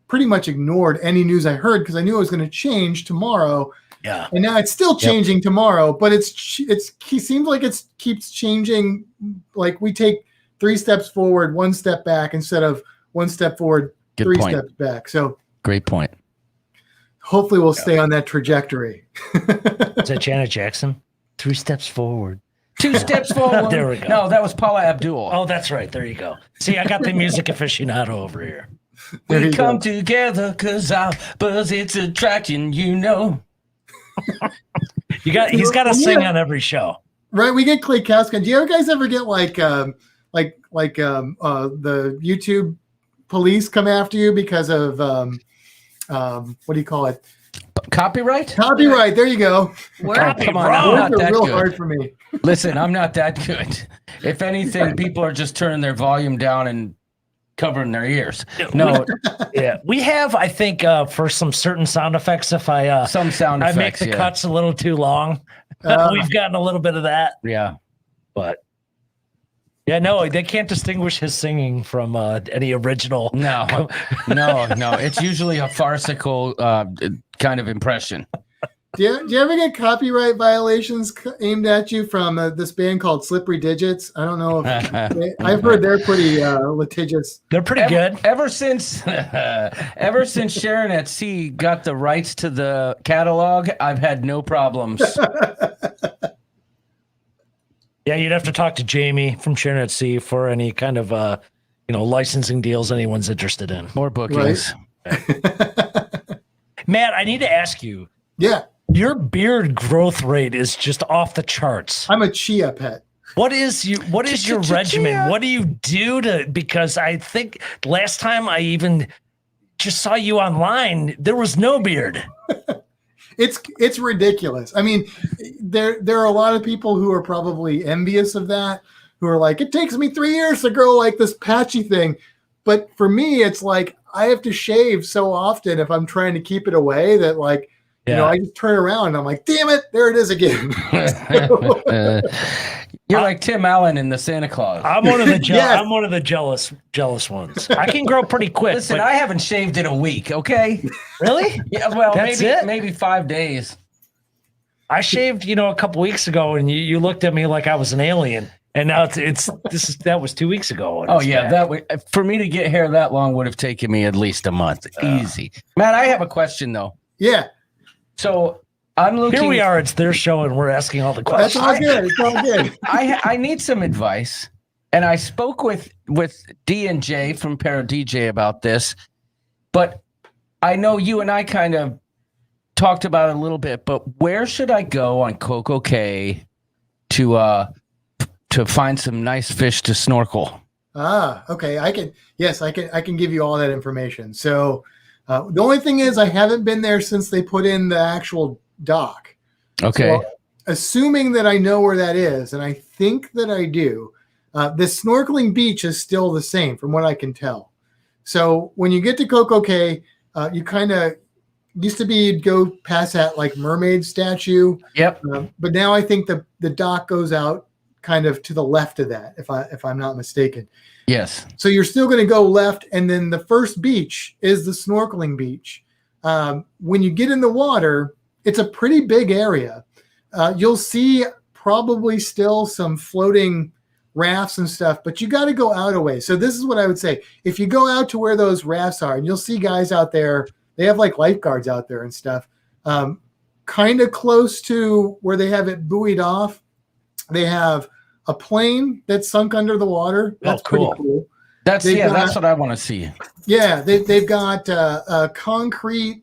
pretty much ignored any news I heard because I knew it was going to change tomorrow. Yeah. And now it's still changing tomorrow, but it seems like it keeps changing. Like, we take 3 steps forward, 1 step back instead of 1 step forward, Good 3 point. steps back. So Great point. Hopefully, we'll stay on that trajectory. Is that Janet Jackson? 3 steps forward. 2 steps forward. There we go. No, that was Paula Abdul. Oh, that's right. There you go. See, I got the music aficionado over here. There We you come go. together because our buzz, it's attraction, you know. He's got to sing on every show. Right, we get Clay Kaskin. Do you guys ever get like the YouTube police come after you because of what do you call it? Copyright? Copyright. There you go. We're Come on, I'm not Those are that real good. hard for me. Listen, I'm not that good. If anything, people are just turning their volume down and covering their ears. No, Yeah, we have. I think for some certain sound effects, if I some sound I effects. make the cuts a little too long, we've gotten a little bit of that. Yeah. But yeah, no, they can't distinguish his singing from any original. No. It's usually a farcical kind of impression. Do you ever get copyright violations aimed at you from this band called Slippery Digits? I don't know if I've heard they're pretty litigious. They're pretty good. Ever since Sharon at Sea got the rights to the catalog, I've had no problems. Yeah, you'd have to talk to Jamie from Sharon at Sea for any kind of licensing deals anyone's interested in. More bookings. Matt, I need to ask you. Yeah, Your beard growth rate is just off the charts. I'm a chia pet. What is your regimen? What do you do because I think last time I even just saw you online, there was no beard. It's ridiculous. I mean, there are a lot of people who are probably envious of that, who are like, it takes me 3 years to grow like this patchy thing. But for me, it's like I have to shave so often if I'm trying to keep it away that like, I just turn around and I'm like, damn it, there it is again. You're like Tim Allen in the Santa Claus. I'm one of the Yes. I'm one of the jealous ones. I can grow pretty quick. Listen, but I haven't shaved in a week, okay? really? Yeah, well, That's it? maybe 5 days. I shaved, a couple weeks ago, and you looked at me like I was an alien. And now that was 2 weeks ago. and Oh it's yeah, back. for me to get hair that long would have taken me at least a month. Easy. Matt, I have a question though. Yeah, So I'm looking. Here we are. It's their show, and we're asking all the that's questions. all good. It's all good. I need some advice, and I spoke with D and J from Para DJ about this, but I know you and I kind of talked about it a little bit. But where should I go on Coco Cay to find some nice fish to snorkel? Okay. I can give you all that information. So the only thing is I haven't been there since they put in the actual dock. Okay. So, assuming that I know where that is, and I think that I do, the Snorkeling Beach is still the same from what I can tell. So when you get to Coco Cay, you kind of used to be you'd go past that like mermaid statue. Yep. But now I think the dock goes out kind of to the left of that, if I'm not mistaken. Yes. So you're still going to go left, and then the first beach is the Snorkeling Beach. When you get in the water, it's a pretty big area. You'll see probably still some floating rafts and stuff, but you got to go out a way. So this is what I would say. If you go out to where those rafts are, and you'll see guys out there, they have like lifeguards out there and stuff, kind of close to where they have it buoyed off. They have a plane that's sunk under the water. That's cool. pretty cool. That's what I want to see. Yeah, they've got a concrete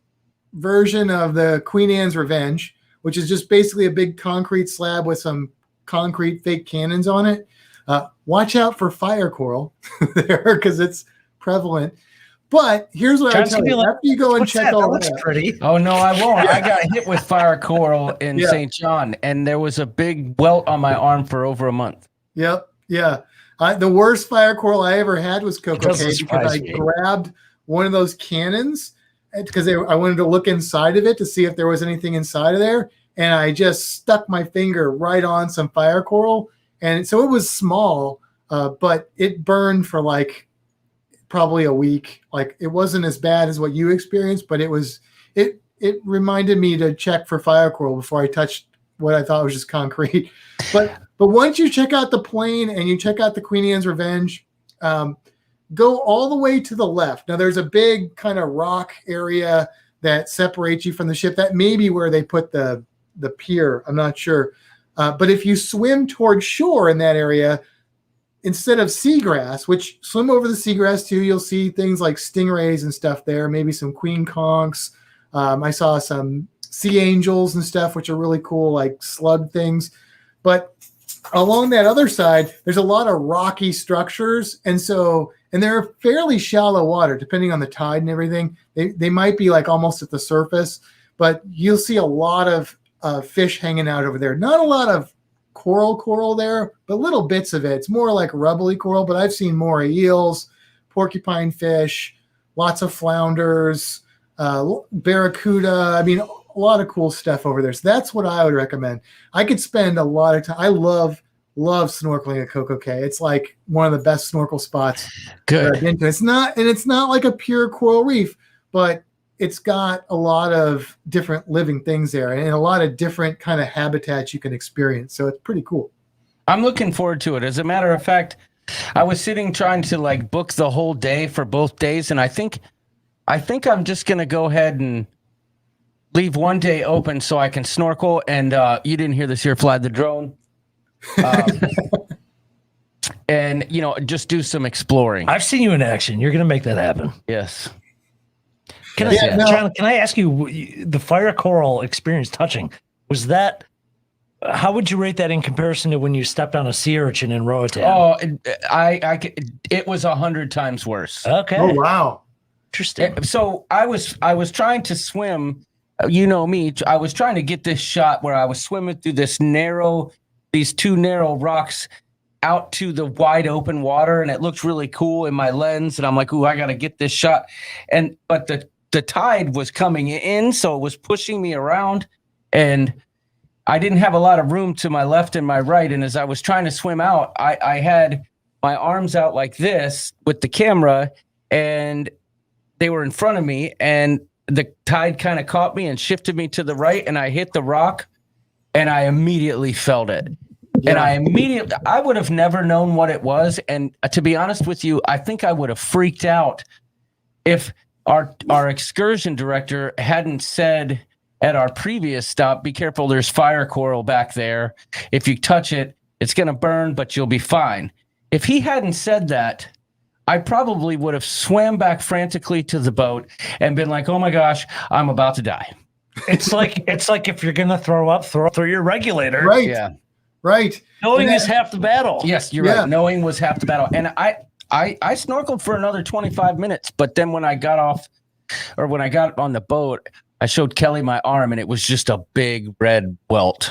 version of the Queen Anne's Revenge, which is just basically a big concrete slab with some concrete fake cannons on it. Watch out for fire coral there because it's prevalent. But here's what I tell you. After you go and check all that. that. Looks pretty. Oh no, I won't. I got hit with fire coral in St. John, and there was a big welt on my arm for over a month. Yep. Yeah. The worst fire coral I ever had was Coco Cay because I grabbed one of those cannons because I wanted to look inside of it to see if there was anything inside of there. And I just stuck my finger right on some fire coral. And so it was small, but it burned for like probably a week. Like it wasn't as bad as what you experienced, but it reminded me to check for fire coral before I touched what I thought was just concrete. But once you check out the plane and you check out the Queen Anne's Revenge, go all the way to the left. Now there's a big kind of rock area that separates you from the ship. That may be where they put the pier. I'm not sure. But if you swim toward shore in that area, instead of seagrass, which swim over the seagrass too, you'll see things like stingrays and stuff there, maybe some queen conchs. I saw some sea angels and stuff, which are really cool, like slug things. But along that other side, there's a lot of rocky structures. And they're fairly shallow water, depending on the tide and everything. They might be like almost at the surface, but you'll see a lot of fish hanging out over there. Not a lot of coral there, but little bits of it. It's more like rubbly coral, but I've seen more eels, porcupine fish, lots of flounders, barracuda. I mean, a lot of cool stuff over there. So that's what I would recommend. I could spend a lot of time. I love snorkeling at Coco Cay. It's like one of the best snorkel spots. Good. I've been to. It's not like a pure coral reef, but it's got a lot of different living things there and a lot of different kind of habitats you can experience. So it's pretty cool. I'm looking forward to it. As a matter of fact, I was sitting trying to like book the whole day for both days, and I think I'm just gonna go ahead and leave one day open so I can snorkel. And you didn't hear this here, fly the drone. And just do some exploring. I've seen you in action. You're going to make that happen. Yes. Can I ask you, the fire coral experience touching, was that, how would you rate that in comparison to when you stepped on a sea urchin in Roatan? Oh, it was 100 times worse. Okay. Oh, wow. Interesting. So I was trying to swim, you know me, I was trying to get this shot where I was swimming through these two narrow rocks out to the wide open water, and it looked really cool in my lens, and I'm like, ooh, I got to get this shot. But the tide was coming in, so it was pushing me around, and I didn't have a lot of room to my left and my right. And as I was trying to swim out, I had my arms out like this with the camera, and they were in front of me, and the tide kind of caught me and shifted me to the right, and I hit the rock, and I immediately felt it. Yeah. And I would have never known what it was. And to be honest with you, I think I would have freaked out if our excursion director hadn't said at our previous stop, be careful, there's fire coral back there. If you touch it, it's going to burn, but you'll be fine. If he hadn't said that, I probably would have swam back frantically to the boat and been like, oh my gosh, I'm about to die. It's like if you're going to throw up, throw through your regulator. Right. Yeah. Right. Knowing is half the battle. Yes, you're right. Knowing was half the battle. And I snorkeled for another 25 minutes, but then when I got on the boat, I showed Kelly my arm, and it was just a big red welt.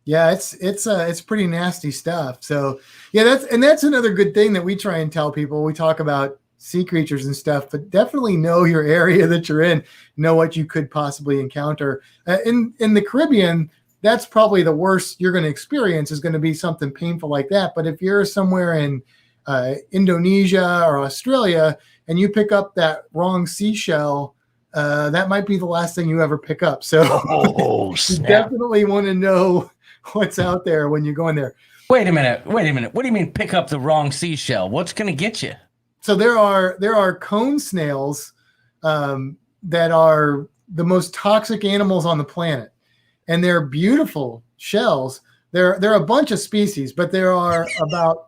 Yeah, it's pretty nasty stuff. So yeah, that's another good thing that we try and tell people. We talk about sea creatures and stuff, but definitely know your area that you're in, know what you could possibly encounter. In the Caribbean, that's probably the worst you're going to experience, is going to be something painful like that. But if you're somewhere in Indonesia or Australia and you pick up that wrong seashell, that might be the last thing you ever pick up. So you definitely want to know what's out there when you're going there. Wait a minute. What do you mean pick up the wrong seashell? What's going to get you? So there are cone snails that are the most toxic animals on the planet. And they're beautiful shells. There are a bunch of species, but there are about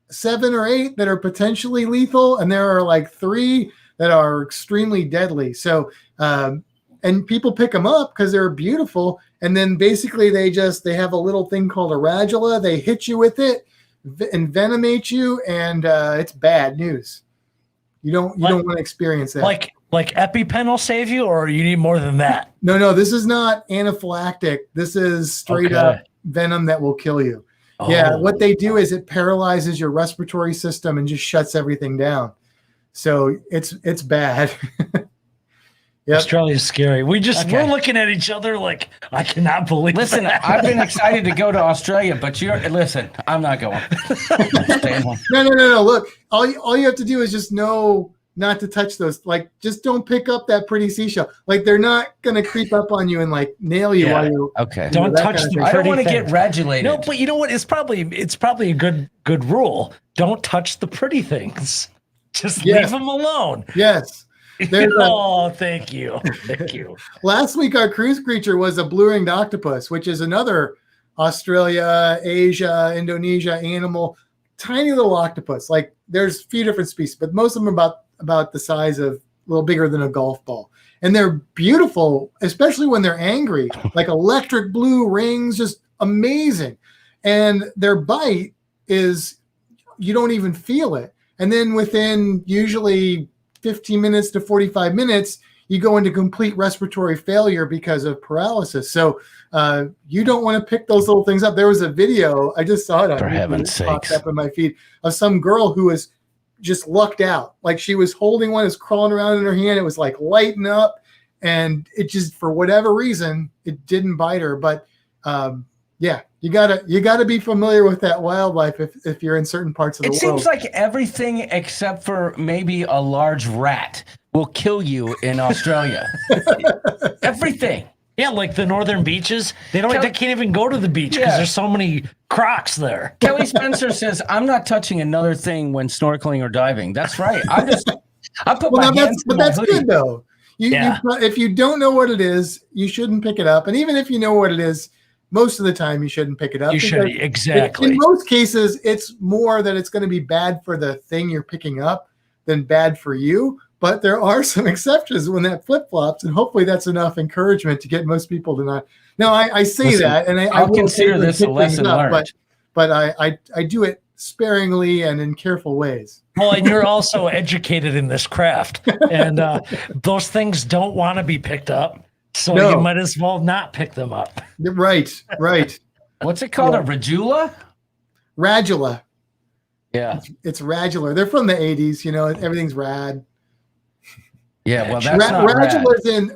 7 or 8 that are potentially lethal, and there are like 3 that are extremely deadly. So, and people pick them up because they're beautiful, and then basically they have a little thing called a radula. They hit you with it, envenomate you, and it's bad news. You don't want to experience that. Like EpiPen will save you, or you need more than that? No, this is not anaphylactic. This is straight up venom that will kill you. Oh. Yeah, what they do is it paralyzes your respiratory system and just shuts everything down. So it's bad. Yep. Australia's scary. We're looking at each other like, I cannot believe Listen, that. I've been excited to go to Australia, but I'm not going. No. Look, all you have to do is just know not to touch those. Like, just don't pick up that pretty seashell. Like, they're not gonna creep up on you and like nail you while you. Okay. Don't touch kind of the thing. I don't pretty want to thing. get radulated. No, but you know what? It's probably a good rule. Don't touch the pretty things. Just leave them alone. Yes. Oh, thank you. Thank you. Last week, our cruise creature was a blue-ringed octopus, which is another Australia, Asia, Indonesia animal. Tiny little octopus. Like, there's a few different species, but most of them are about the size of a little bigger than a golf ball. And they're beautiful, especially when they're angry, like electric blue rings, just amazing. And their bite is, you don't even feel it. And then within usually 15 minutes to 45 minutes, you go into complete respiratory failure because of paralysis. So you don't want to pick those little things up. There was a video, I just saw it on For YouTube, heaven's popped sakes. up in my feed, of some girl who was just lucked out. Like, she was holding one, it was crawling around in her hand. It was like lighting up, and it just, for whatever reason, it didn't bite her. But yeah, you gotta be familiar with that wildlife if you're in certain parts of the It world. seems like everything except for maybe a large rat will kill you in Australia. Everything. Yeah, like the northern beaches, they can't even go to the beach because Yeah. there's so many crocs there. Kelly Spencer says, I'm not touching another thing when snorkeling or diving. That's right. I put my hands in my that's hoodie. good though. If you don't know what it is, you shouldn't pick it up. And even if you know what it is, most of the time you shouldn't pick it up. You should, exactly. In most cases, it's more that it's going to be bad for the thing you're picking up than bad for you. But there are some exceptions when that flip-flops, and hopefully that's enough encouragement to get most people to not. Now, I say that, and I will consider occasionally this a pick lesson things up, learned. But I do it sparingly and in careful ways. Well, and you're also educated in this craft, and those things don't want to be picked up, so No. you might as well not pick them up. Right. What's it called? Yeah. A radula? Radula. Yeah. It's radular. They're from the 80s. You know, everything's rad. Yeah, well, that's not rad.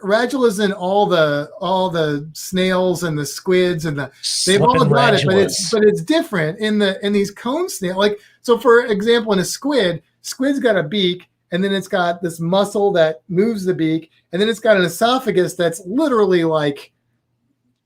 Radula's in all the snails and the squids and they've all Slippin' got it, radulas. but it's different in these cone snail. Like, so for example, in a squid's got a beak, and then it's got this muscle that moves the beak, and then it's got an esophagus that's literally like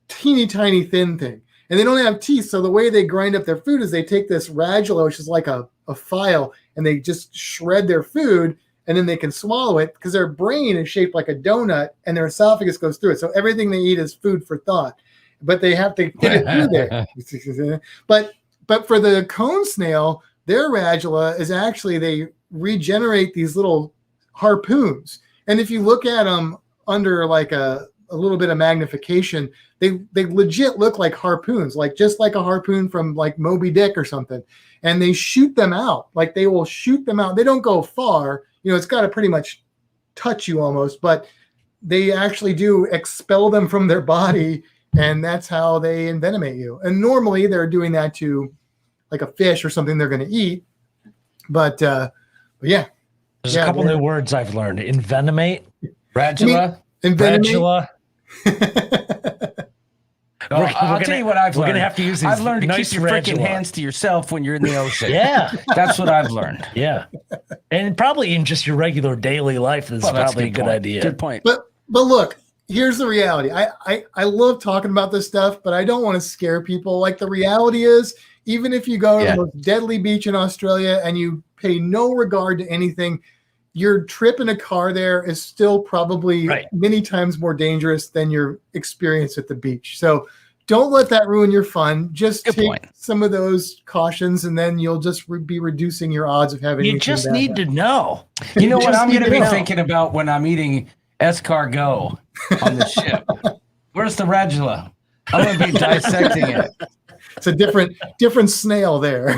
teeny tiny thin thing. And they don't have teeth, so the way they grind up their food is they take this radula, which is like a file, and they just shred their food, and then they can swallow it because their brain is shaped like a donut and their esophagus goes through it. So everything they eat is food for thought, but they have to get it through there. But for the cone snail, their radula is actually, they regenerate these little harpoons. And if you look at them under like a little bit of magnification, they legit look like harpoons, like just like a harpoon from like Moby Dick or something. And they shoot them out. Like, they will shoot them out. They don't go far. You know, it's got to pretty much touch you almost, but they actually do expel them from their body, and that's how they envenomate you. And normally they're doing that to like a fish or something they're going to eat. But yeah. There's a couple new words I've learned. Envenomate. Radula? Envenomate. Radula. I'll tell you what I've learned. We're going to have to use these I've learned to nice keep your freaking radula. hands to yourself when you're in the ocean. Yeah. That's what I've learned. Yeah. And probably in just your regular daily life, this is That's probably a good point. idea. Good point. But look, here's the reality. I love talking about this stuff, but I don't want to scare people. Like, the reality is, even if you go to the most deadly beach in Australia and you pay no regard to anything, your trip in a car there is still probably many times more dangerous than your experience at the beach. So don't let that ruin your fun. Just take some of those cautions, and then you'll just be reducing your odds of having. You just need to know. You know what I'm going to be know. thinking about when I'm eating escargot on the ship? Where's the radula? I'm going to be dissecting it. It's a different snail there.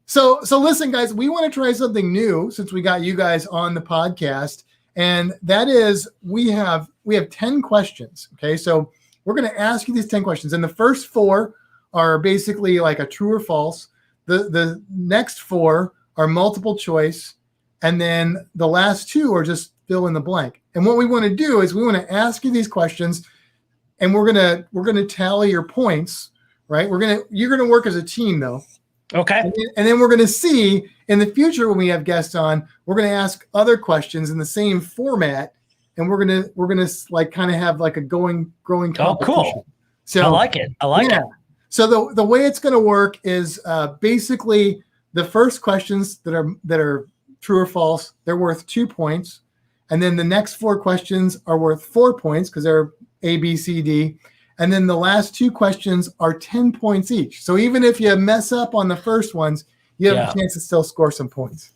So listen, guys, we want to try something new since we got you guys on the podcast, and that is we have 10 questions. Okay, so we're going to ask you these 10 questions, and the first 4 are basically like a true or false. The next 4 are multiple choice, and then the last 2 are just fill in the blank. And what we want to do is we want to ask you these questions, and we're gonna tally your points, right? You're gonna work as a team though. Okay. And then we're going to see in the future when we have guests on, we're going to ask other questions in the same format, and we're gonna like kind of have like a growing competition. Oh, cool. So I like it. it. So the way it's going to work is basically the first questions that are true or false, they're worth 2 points, and then the next 4 questions are worth 4 points because they're A, B, C, D. And then the last 2 questions are 10 points each. So even if you mess up on the first ones, you have a chance to still score some points.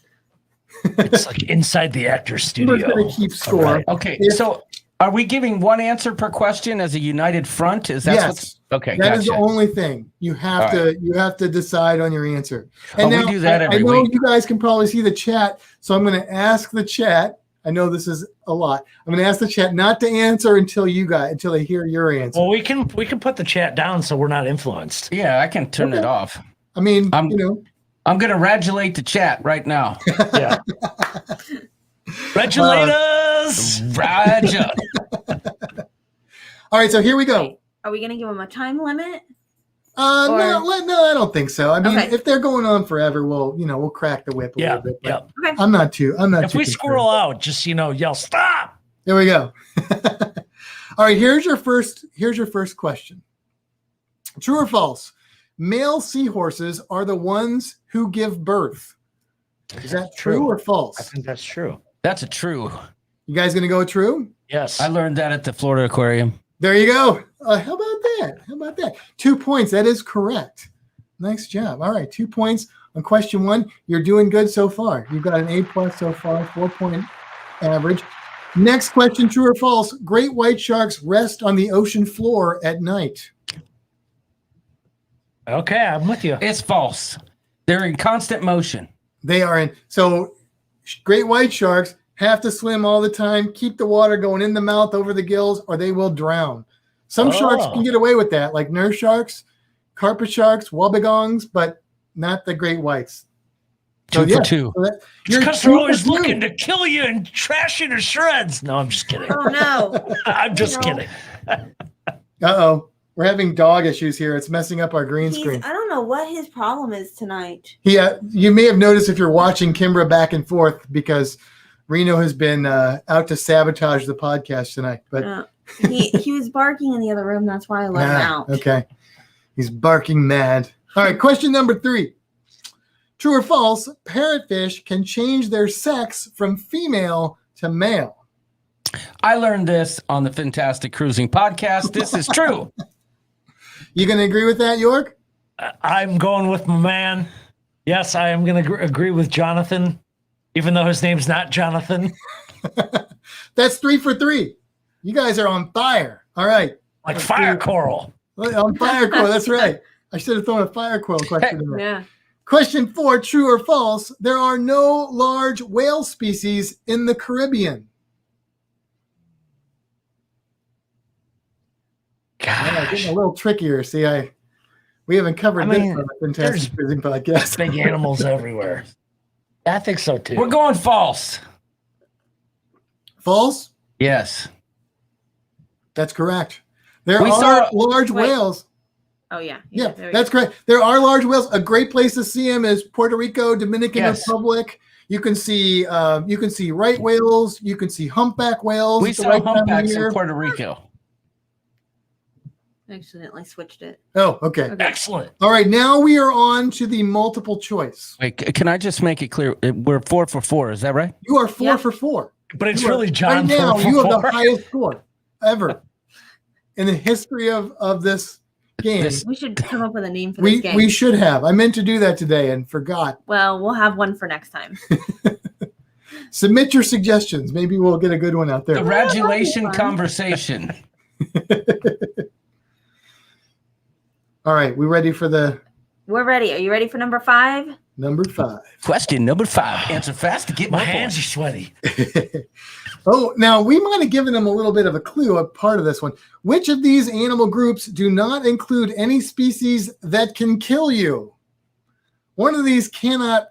It's like inside the actor's studio. We're going to keep score. Right. Okay, so are we giving one answer per question as a united front? Is that yes? Okay, that gotcha. is the only thing. You have to decide on your answer. And we do that every I know week. you guys can probably see the chat, so I'm going to ask the chat. I know this is a lot. I'm going to ask the chat not to answer until they hear your answer. Well, we can put the chat down so we're not influenced. Yeah, I can turn it off. I mean, I'm going to congratulate the chat right now. Yeah. Congratulate us, Roger. All right, so here we go. Are we going to give them a time limit? No, I don't think so. I mean, Okay. if they're going on forever, we'll crack the whip a little bit. But Okay. I'm not too. If too we concerned. squirrel out, just yell stop. There we go. All right, here's your first question. True or false? Male seahorses are the ones who give birth. Is that true or I false? think that's true. That's a true. You guys gonna go true? Yes. I learned that at the Florida Aquarium. There you go. How about that? 2 points. That is correct. Nice job. All right, 2 points on question 1. You're doing good so far. You've got an A+ so far, 4-point average. Next question, true or false? Great white sharks rest on the ocean floor at night. Okay, I'm with you. It's false. They're in constant motion. They are in. So great white sharks have to swim all the time, keep the water going in the mouth over the gills, or they will drown. Some sharks can get away with that, like nurse sharks, carpet sharks, wobbegongs, but not the great whites. Two for two. Because they're always looking to kill you and trash you to shreds. No, I'm just kidding. Oh, no. I'm just kidding. Uh-oh. We're having dog issues here. It's messing up our green screen. I don't know what his problem is tonight. You may have noticed if you're watching Kimbra back and forth because Reno has been out to sabotage the podcast tonight. But he was barking in the other room. That's why I let him out. Okay. He's barking mad. All right, question number 3. True or false, parrotfish can change their sex from female to male. I learned this on the Fintastic Cruising podcast. This is true. You going to agree with that, York? I'm going with my man. Yes, I am going to agree with Jonathan, even though his name's not Jonathan. That's 3 for 3. You guys are on fire. All right. Like fire coral. On fire coral. That's right. I should have thrown a fire coral question in there. Yeah. Question 4, true or false? There are no large whale species in the Caribbean. Gosh. Getting a little trickier. See, we haven't covered this on the Fantastic Cruising podcast. Big animals everywhere. I think so too. We're going false. False? Yes. That's correct. There are large whales. Oh, yeah. Yeah, that's correct. There are large whales. A great place to see them is Puerto Rico, Dominican Republic. You can see right whales. You can see humpback whales. We saw humpbacks in Puerto Rico. Accidentally switched it. Oh, okay. Excellent. All right, now we are on to the multiple choice. Wait, can I just make it clear? We're 4 for 4. Is that right? You are 4 for 4. But it's really John. Right now, 4 for you have 4. the highest score ever in the history of this game. We should come up with a name for this game. We should have. I meant to do that today and forgot. Well, we'll have one for next time. Submit your suggestions. Maybe we'll get a good one out there. Congratulations conversation. All right, we ready for We're ready. Are you ready for number 5? number 5? Question number 5. Answer fast to get My more hands points. are sweaty. Oh, now we might have given them a little bit of a clue, a part of this one. Which of these animal groups do not include any species that can kill you? One of these cannot,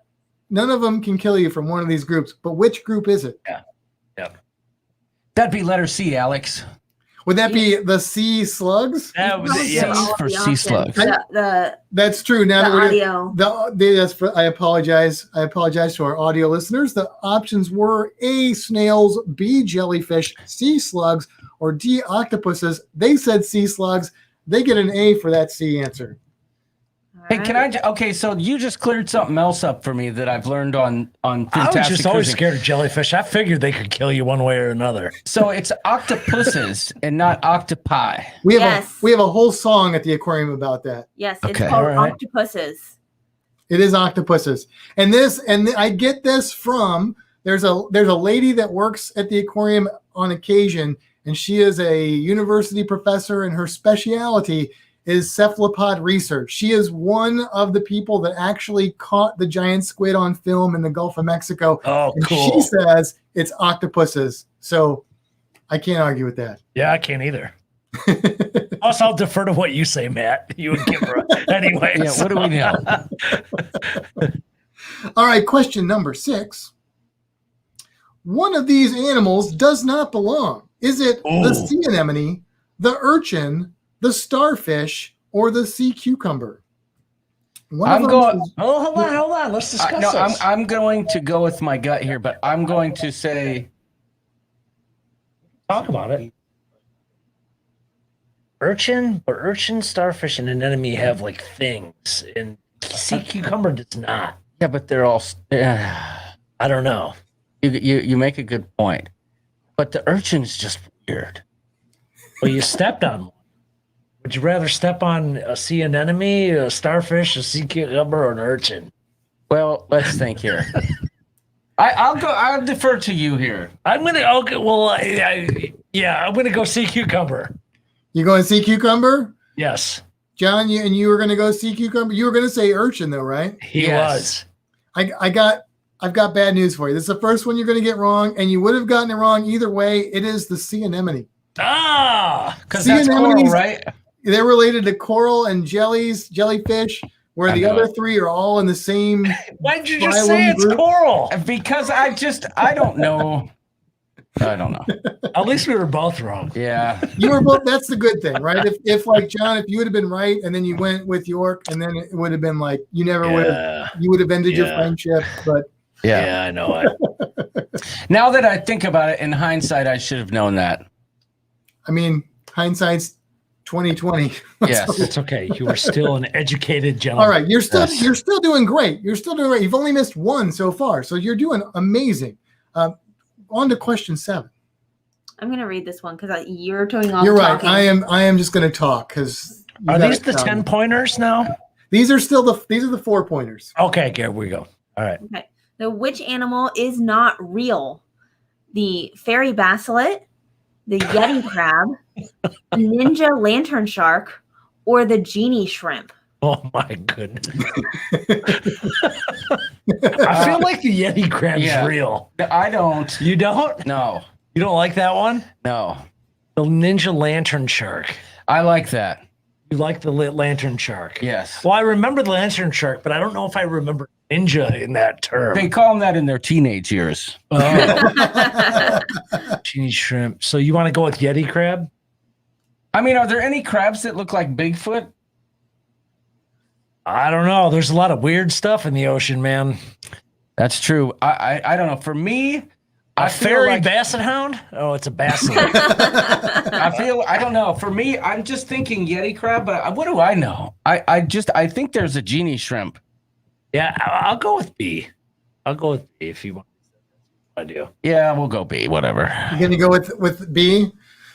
none of them can kill you from one of these groups, but which group is it? That'd be letter C, Alex. Would that be the sea slugs? That was it. Yes. Yes. For sea slugs. That's true. Now The that we're audio. I apologize. I apologize to our audio listeners. The options were A, snails, B, jellyfish, C, slugs, or D, octopuses. They said sea slugs. They get an A for that C answer. Hey, can I? Okay, so you just cleared something else up for me that I've learned on Fantastic I was just always Cruising. scared of jellyfish. I figured they could kill you one way or another. So it's octopuses and not octopi. We have Yes. we have a whole song at the aquarium about that. Yes, it's Okay. called All right. octopuses. It is octopuses, and I get this from there's a lady that works at the aquarium on occasion, and she is a university professor, and her specialty is cephalopod research. She is one of the people that actually caught the giant squid on film in the Gulf of Mexico. Oh, And cool. she says it's octopuses, so I can't argue with that. Yeah, I can't either. Also, I'll defer to what you say, Matt. You and Kimbra. Anyway. Yeah, what do we know? All right, question number 6. One of these animals does not belong. Is it the Ooh. sea anemone, the urchin, the starfish, or the sea cucumber? One I'm of going. is- Oh, hold on. Let's discuss No, this. I'm going to go with my gut here, but I'm going to say Talk about it. Urchin, starfish, and anemone have like things, and sea cucumber does not. yeah, but they're all. I don't know. You make a good point, but the urchin is just weird. Well, you stepped on one. Would you rather step on a sea anemone, a starfish, a sea cucumber, or an urchin? Well, let's think here. I'll defer to you here. I'm gonna. Okay, well, I'm gonna go sea cucumber. You going sea cucumber? Yes, John, you were going to go sea cucumber? You were going to say urchin, though, right? he Yes. was. I've got bad news for you. This is the first one you're going to get wrong, and you would have gotten it wrong either way. It is the sea anemone. Because Sea that's coral, anemones- right? They're related to coral and jellyfish, where I the know other it. 3 are all in the same. Why'd you just Phylum say it's group. coral? Because I don't know. I don't know. At least we were both wrong. Yeah. You were both. That's the good thing, right? If like John, if you would have been right, and then you went with York, and then it would have been like you never would have. Yeah, You would have ended your Yeah. friendship, but yeah, I know it. Now that I think about it, in hindsight, I should have known that. I mean, hindsight's 2020. Yes. It's okay. You are still an educated gentleman. All right, you're still Yes. doing great. You're still doing great. You've only missed one so far, so you're doing amazing. On to question 7. I'm going to read this one because you're doing all You're the right. talking. I am just going to talk because Are these the 10 pointers now? These are the 4 pointers. Okay, here we go. All right. Okay. So which animal is not real? The fairy basilisk, the yeti crab, the ninja lantern shark, or the genie shrimp? Oh my goodness. I feel like the Yeti crab's Yeah. real. I don't. You don't? No. You don't like that one? No. The ninja lantern shark. I like that. You like the lantern shark? Yes. Well, I remember the lantern shark, but I don't know if I remember ninja in that term. They call them that in their teenage years. Oh, genie shrimp. So you want to go with Yeti crab? I mean, are there any crabs that look like Bigfoot? I don't know. There's a lot of weird stuff in the ocean, man. That's true. I don't know. For me, A I feel fairy like basset hound? Oh, it's a basset. I don't know. For me, I'm just thinking Yeti crab, but what do I know? I think there's a genie shrimp. Yeah, I'll go with B. I'll go with B if you want. I do. Yeah, we'll go B. Whatever. You're going to go with B?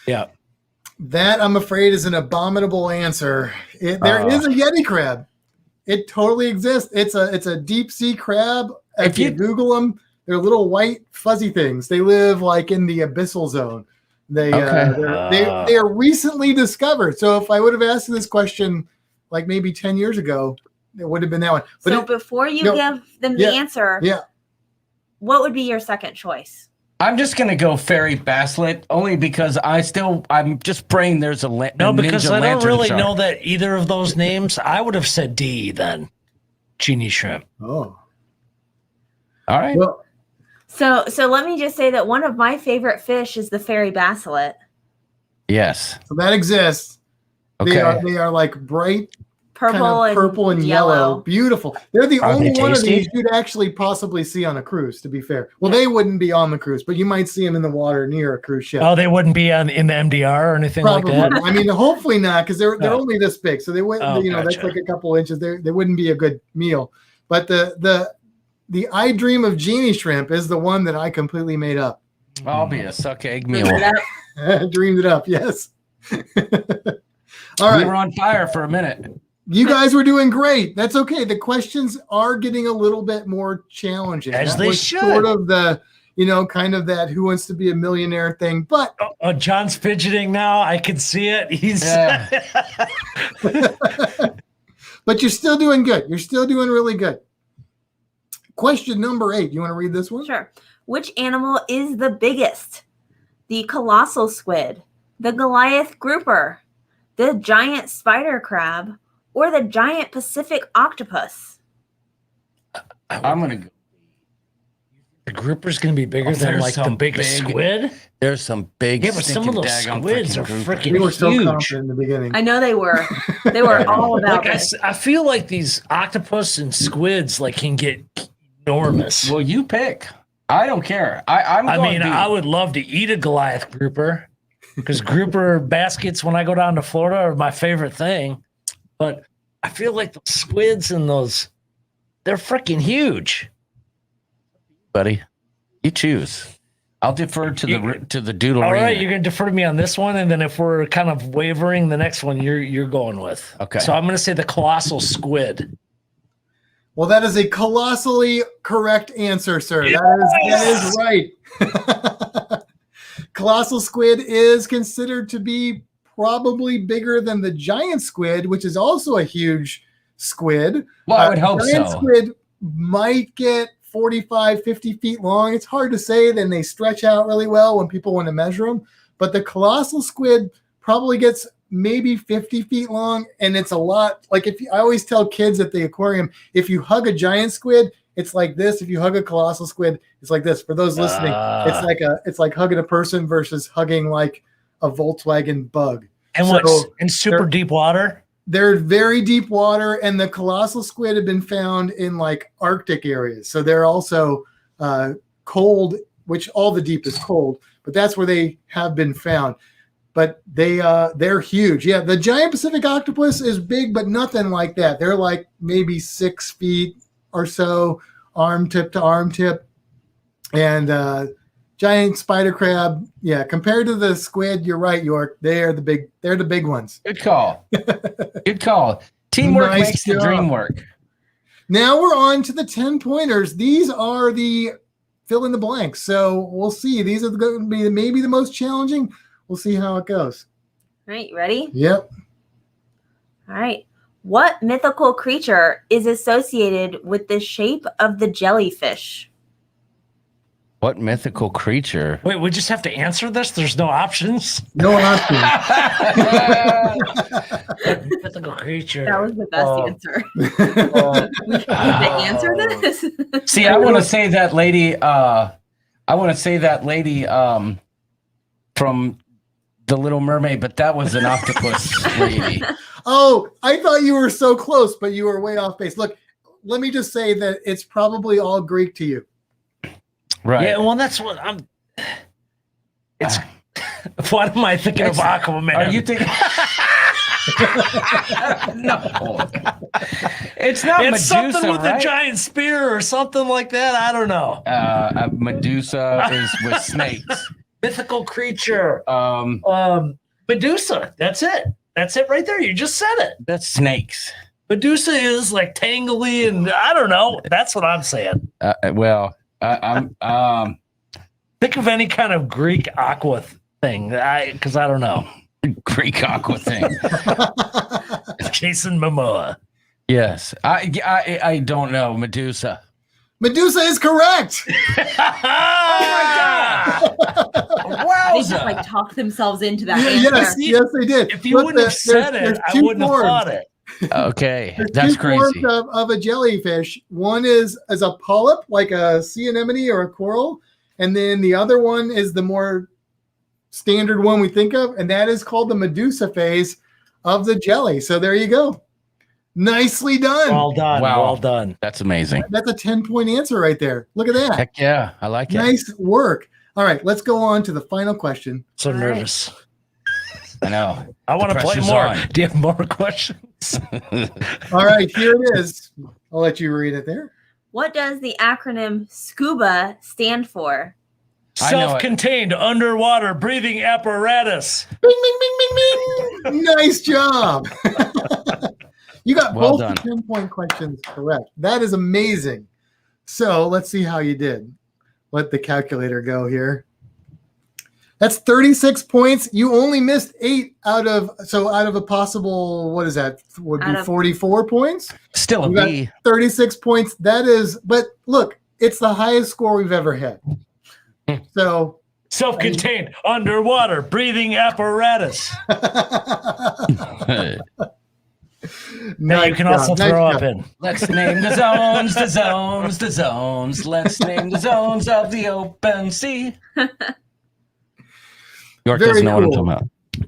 Yeah. That, I'm afraid, is an abominable answer. There is a Yeti crab. It totally exists. It's a deep sea crab. If you Google them, they're little white fuzzy things. They live like in the abyssal zone. They are recently discovered. So if I would have asked you this question like maybe 10 years ago, it would have been that one. But So before you give them the answer, what would be your second choice? I'm just gonna go fairy basslet only because I'm just praying there's a No, because ninja I don't lantern really shark. know that either of those names. I would have said D then. Genie shrimp. Oh. All right. Well, So let me just say that one of my favorite fish is the fairy basilisk. Yes. So that exists. Okay. They are like bright Purple and yellow. Beautiful. They're the Are they only one of tasty? these you'd actually possibly see on a cruise, to be fair. Well, they wouldn't be on the cruise, but you might see them in the water near a cruise ship. Oh, they wouldn't be in the MDR or anything Probably. like that. I mean, hopefully not, because they're Oh. only this big. So they wouldn't, Oh, that's gotcha. like a couple inches. They wouldn't be a good meal. But the I Dream of Genie shrimp is the one that I completely made up. I'll be a suck egg Remember mule. that? Dreamed it up, yes. All We right. were on fire for a minute. You guys were doing great. That's okay. The questions are getting a little bit more challenging. As That they was should. Sort of the, kind of that who wants to be a millionaire thing. But Oh, John's fidgeting now. I can see it. He's Yeah. but you're still doing good. You're still doing really good. Question number 8. You want to read this one? Sure. Which animal is the biggest? The colossal squid, the Goliath grouper, the giant spider crab, or the giant Pacific octopus? I'm gonna go. the grouper's gonna be bigger Oh, than there's like the some biggest big- squid. There's some big. Yeah, but some of stinking those daggone squids are freaking freaking We were so huge. confident in the beginning. I know they were. They were all about Like it. I feel like these octopus and squids like can get enormous. Well, you pick. I don't care. I I would love to eat a Goliath grouper because grouper baskets when I go down to Florida are my favorite thing. But I feel like the squids and they're freaking huge. buddy. You choose. I'll defer to the doodle. All right, Rainer. you're gonna defer to me on this one, and then if we're kind of wavering, the next one you're going with. Okay. So I'm gonna say the colossal squid. Well, that is a colossally correct answer, sir. That is right. Colossal squid is considered to be probably bigger than the giant squid, which is also a huge squid. Well, I would hope giant so. squid might get 45, 50 feet long. It's hard to say. Then they stretch out really well when people want to measure them. But the colossal squid probably gets maybe 50 feet long, and it's a lot. Like I always tell kids at the aquarium, if you hug a giant squid, it's like this. If you hug a colossal squid, it's like this. For those listening, it's like hugging a person versus hugging like a Volkswagen bug. And So what's in super they're- deep water? They're very deep water, and the colossal squid have been found in like Arctic areas. So they're also cold, which all the deep is cold, but that's where they have been found. But they're huge. Yeah, the giant Pacific octopus is big, but nothing like that. They're like maybe 6 feet or so, arm tip to arm tip. And giant spider crab, yeah, compared to the squid, you're right, York. They're the big ones. Good call. Good call. Teamwork Nice makes the job. dream work. Now we're on to the 10 pointers. These are the fill in the blanks. So we'll see. These are going to be maybe the most challenging. We'll see how it goes. All right, you ready? Yep. All right. What mythical creature is associated with the shape of the jellyfish? What mythical creature? Wait, we just have to answer this? There's no options? No option. Mythical creature. That was the best Oh. answer. We need to answer this. See, I want to say that lady. From The Little Mermaid, but that was an octopus lady. Oh, I thought you were so close, but you were way off base. Look, let me just say that it's probably all Greek to you. Right. Yeah, well, that's what I'm. It's. What am I thinking of Aquaman? Are you thinking? No. It's not It's Medusa, something with right? a giant spear or something like that. I don't know. Medusa is with snakes. Mythical creature. Um, Medusa. That's it. That's it right there. You just said it. that's snakes. Medusa is like tangly and I don't know. That's what I'm saying. I'm Think of any kind of Greek aqua thing. Because I don't know. Greek aqua thing. Jason Momoa. Yes, I don't know Medusa. Medusa is correct. They just like talked themselves into that answer. Yes, they did. If you Look, wouldn't have said there's it, I two wouldn't have forms. thought it. Okay, There's that's two crazy. forms of a jellyfish. One is as a polyp, like a sea anemone or a coral, and then the other one is the more standard one we think of, and that is called the Medusa phase of the jelly. So there you go. Nicely done. Well done. Wow. Well done. That's amazing. That's a 10-point answer right there. Look at that. Heck yeah, I like it. Nice work. All right, let's go on to the final question. So All right. nervous. I know. I want to play pressure's more. on. Do you have more questions? All right, here it is. I'll let you read it there. What does the acronym SCUBA stand for? I know it. Self-contained underwater breathing apparatus. Bing, bing, bing, bing, bing. Nice job. You got Well both done. the 10-point questions correct. That is amazing. So let's see how you did. Let the calculator go here. That's 36 points. You only missed 8 out of a possible, what is that? Would be Out of- 44 points. Still a You got B. 36 points. That is, but look, it's the highest score we've ever had. So Self-contained underwater breathing apparatus. Now you can also throw up in. Let's name the zones, the zones, the zones. Let's name the zones of the open sea. York Very doesn't know what I'm cool. talking about.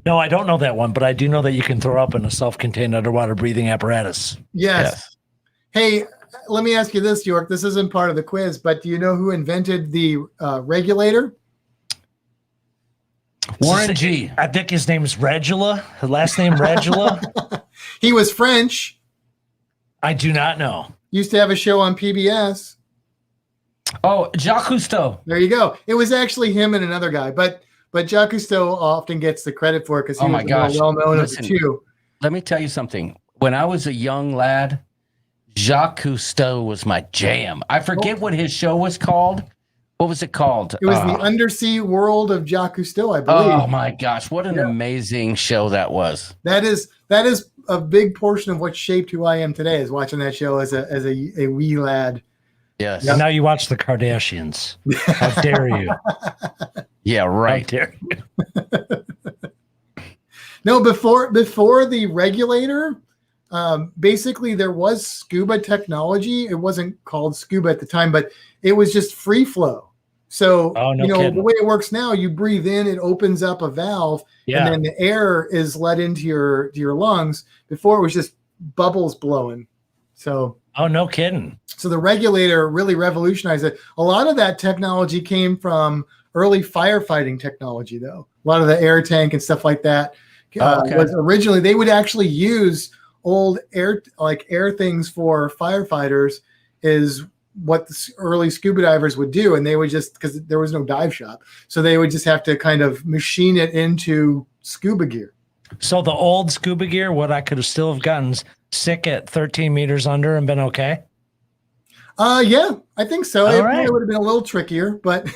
No, I don't know that one, but I do know that you can throw up in a self-contained underwater breathing apparatus. Yes. Hey, let me ask you this, York. This isn't part of the quiz, but do you know who invented the regulator? Warren G. I think his name is Regula. His last name Regula. He was French. I do not know. Used to have a show on PBS. Oh, Jacques Cousteau. There you go. It was actually him and another guy, but Jacques Cousteau often gets the credit for it because he Oh my was gosh. well known of the Listen. two. Let me tell you something. When I was a young lad, Jacques Cousteau was my jam. I forget what his show was called. What was it called? It was the Undersea World of Jacques Cousteau, I believe. Oh my gosh, what an amazing show that was. That is a big portion of what shaped who I am today, is watching that show as a wee lad. Yes. And now you watch the Kardashians. How dare you? Yeah, How right. dare you? No, before the regulator, basically there was scuba technology. It wasn't called scuba at the time, but it was just free flow. So kidding. the way it works now, you breathe in, it opens up a valve, Yeah. and then the air is let into your lungs. Before it was just bubbles blowing. So Oh, no kidding. So the regulator really revolutionized it. A lot of that technology came from early firefighting technology, though. A lot of the air tank and stuff like that Okay. was originally, they would actually use old air things for firefighters is what the early scuba divers would do. And they would just, because there was no dive shop, so they would just have to kind of machine it into scuba gear. So the old scuba gear, what I could have still have gotten sick at 13 meters under and been okay? Yeah, I think so. All It right. would have been a little trickier, but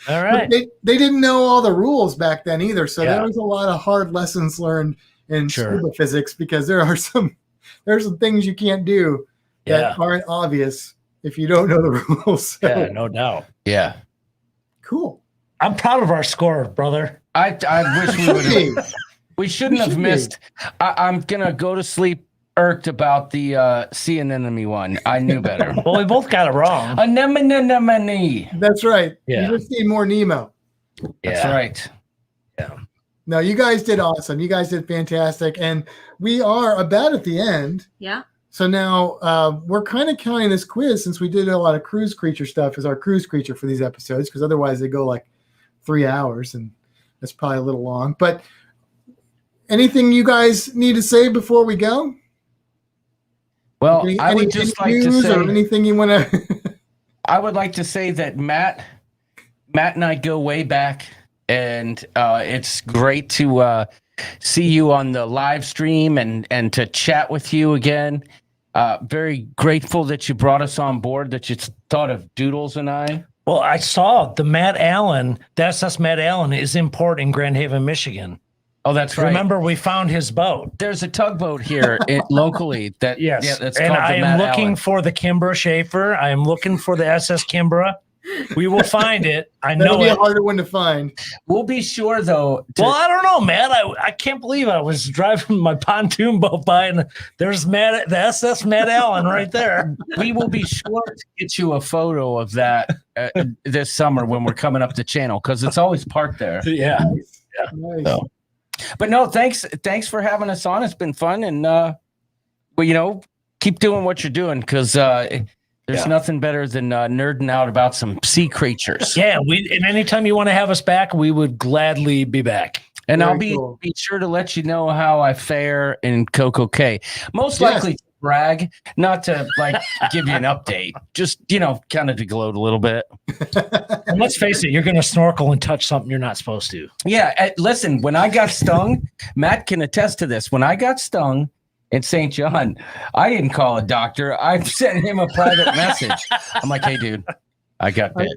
All right. but they didn't know all the rules back then either. So Yeah. there was a lot of hard lessons learned in Sure. scuba physics, because there's some things you can't do that Yeah. aren't obvious if you don't know the rules. So, Yeah, no doubt. Yeah. cool. I'm proud of our score, brother. I wish we would Hey, have. We shouldn't We have should missed. I'm gonna go to sleep irked about the sea anemone one. I knew better. Well, we both got it wrong. Anemone. that's right. Yeah. You just need more Nemo. That's Yeah. right. No, you guys did awesome. You guys did fantastic. And we are about at the end. Yeah. So now we're kind of counting this quiz, since we did a lot of cruise creature stuff, as our cruise creature for these episodes, because otherwise they go like 3 hours, and that's probably a little long. But anything you guys need to say before we go? Well, Any, I any would just like to news or say. anything you want to? I would like to say that Matt and I go way back, and it's great to see you on the live stream and to chat with you again. Very grateful that you brought us on board, that you thought of Doodles and I. Well, I saw the Matt Allen, the SS Matt Allen is in port in Grand Haven, Michigan. Oh, that's right. Remember, we found his boat. There's a tugboat here locally that Yes. yeah, that's and called I the am Matt looking Allen. for the Kimbra Schaefer. I am looking for the SS Kimbra. We will find it. I That'll know be a it. harder one to find. We'll be sure though. Well, I don't know, Matt. I can't believe I was driving my pontoon boat by and there's Matt, the SS Matt Allen right there. We will be sure to get you a photo of that this summer when we're coming up the channel because it's always parked there. Yeah. Nice. So. But no, thanks for having us on. It's been fun, and well, keep doing what you're doing because there's nothing better than nerding out about some sea creatures. Yeah, and anytime you want to have us back, we would gladly be back. And Very I'll be sure to let you know how I fare in Coco Cay. Most likely to brag, not to like give you an update. Just kind of to gloat a little bit. And let's face it, you're going to snorkel and touch something you're not supposed to. Yeah, listen. When I got stung, Matt can attest to this. When I got stung in St. John, I didn't call a doctor. I sent him a private message. I'm like, hey, dude, I got bit.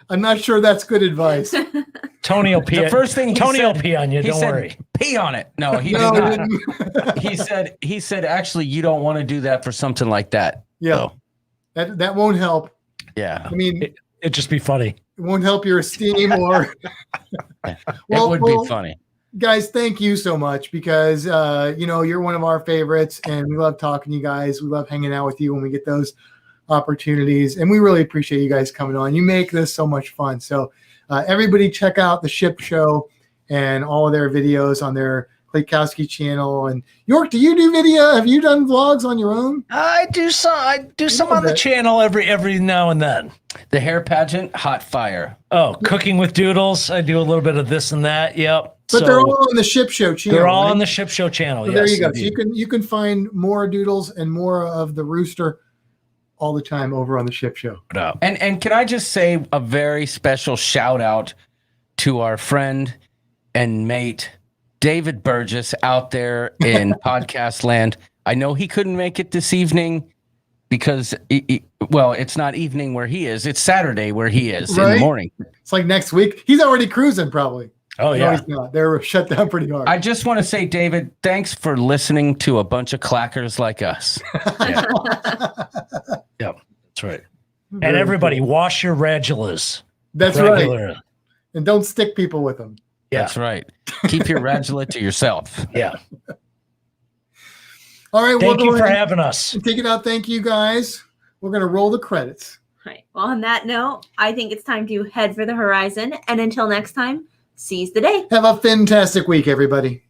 I'm not sure that's good advice. Tony will pee. The first thing Tony will pee on you. Don't worry. Pee on it. No, he No, did he not. didn't. He said, actually, you don't want to do that for something like that. Yeah, So, that won't help. yeah. I mean, It'd just be funny. it won't help your esteem or. It would be funny. Guys, thank you so much because you're one of our favorites, and we love talking to you guys. We love hanging out with you when we get those opportunities, and we really appreciate you guys coming on. You make this so much fun. So everybody check out the Ship Show and all of their videos on their Klekowski channel. And York, do you do video? Have you done vlogs on your own? I do some on the channel every now and then. The hair pageant, hot fire. Oh, cooking with doodles. I do a little bit of this and that. Yep. But they're all on the Ship Show channel. They're all right? on the Ship Show channel. So Yes, there you go. indeed. So you can find more doodles and more of the rooster all the time over on the Ship Show. And can I just say a very special shout out to our friend and mate, David Burgess, out there in podcast land. I know he couldn't make it this evening because, it's not evening where he is. It's Saturday where he is in the morning. It's like next week. He's already cruising probably. Oh, No, yeah. he's not. They're shut down pretty hard. I just want to say, David, thanks for listening to a bunch of clackers like us. Yep. That's right. And everybody, wash your radulas. That's regularly. right. And don't stick people with them. Yeah. That's right. Keep your radula to yourself. Yeah. All right. Thank we'll you go for ahead having us. and take it out. Thank you, guys. We're going to roll the credits. Right. Well, on that note, I think it's time to head for the horizon. And until next time, seize the day. Have a fantastic week, everybody.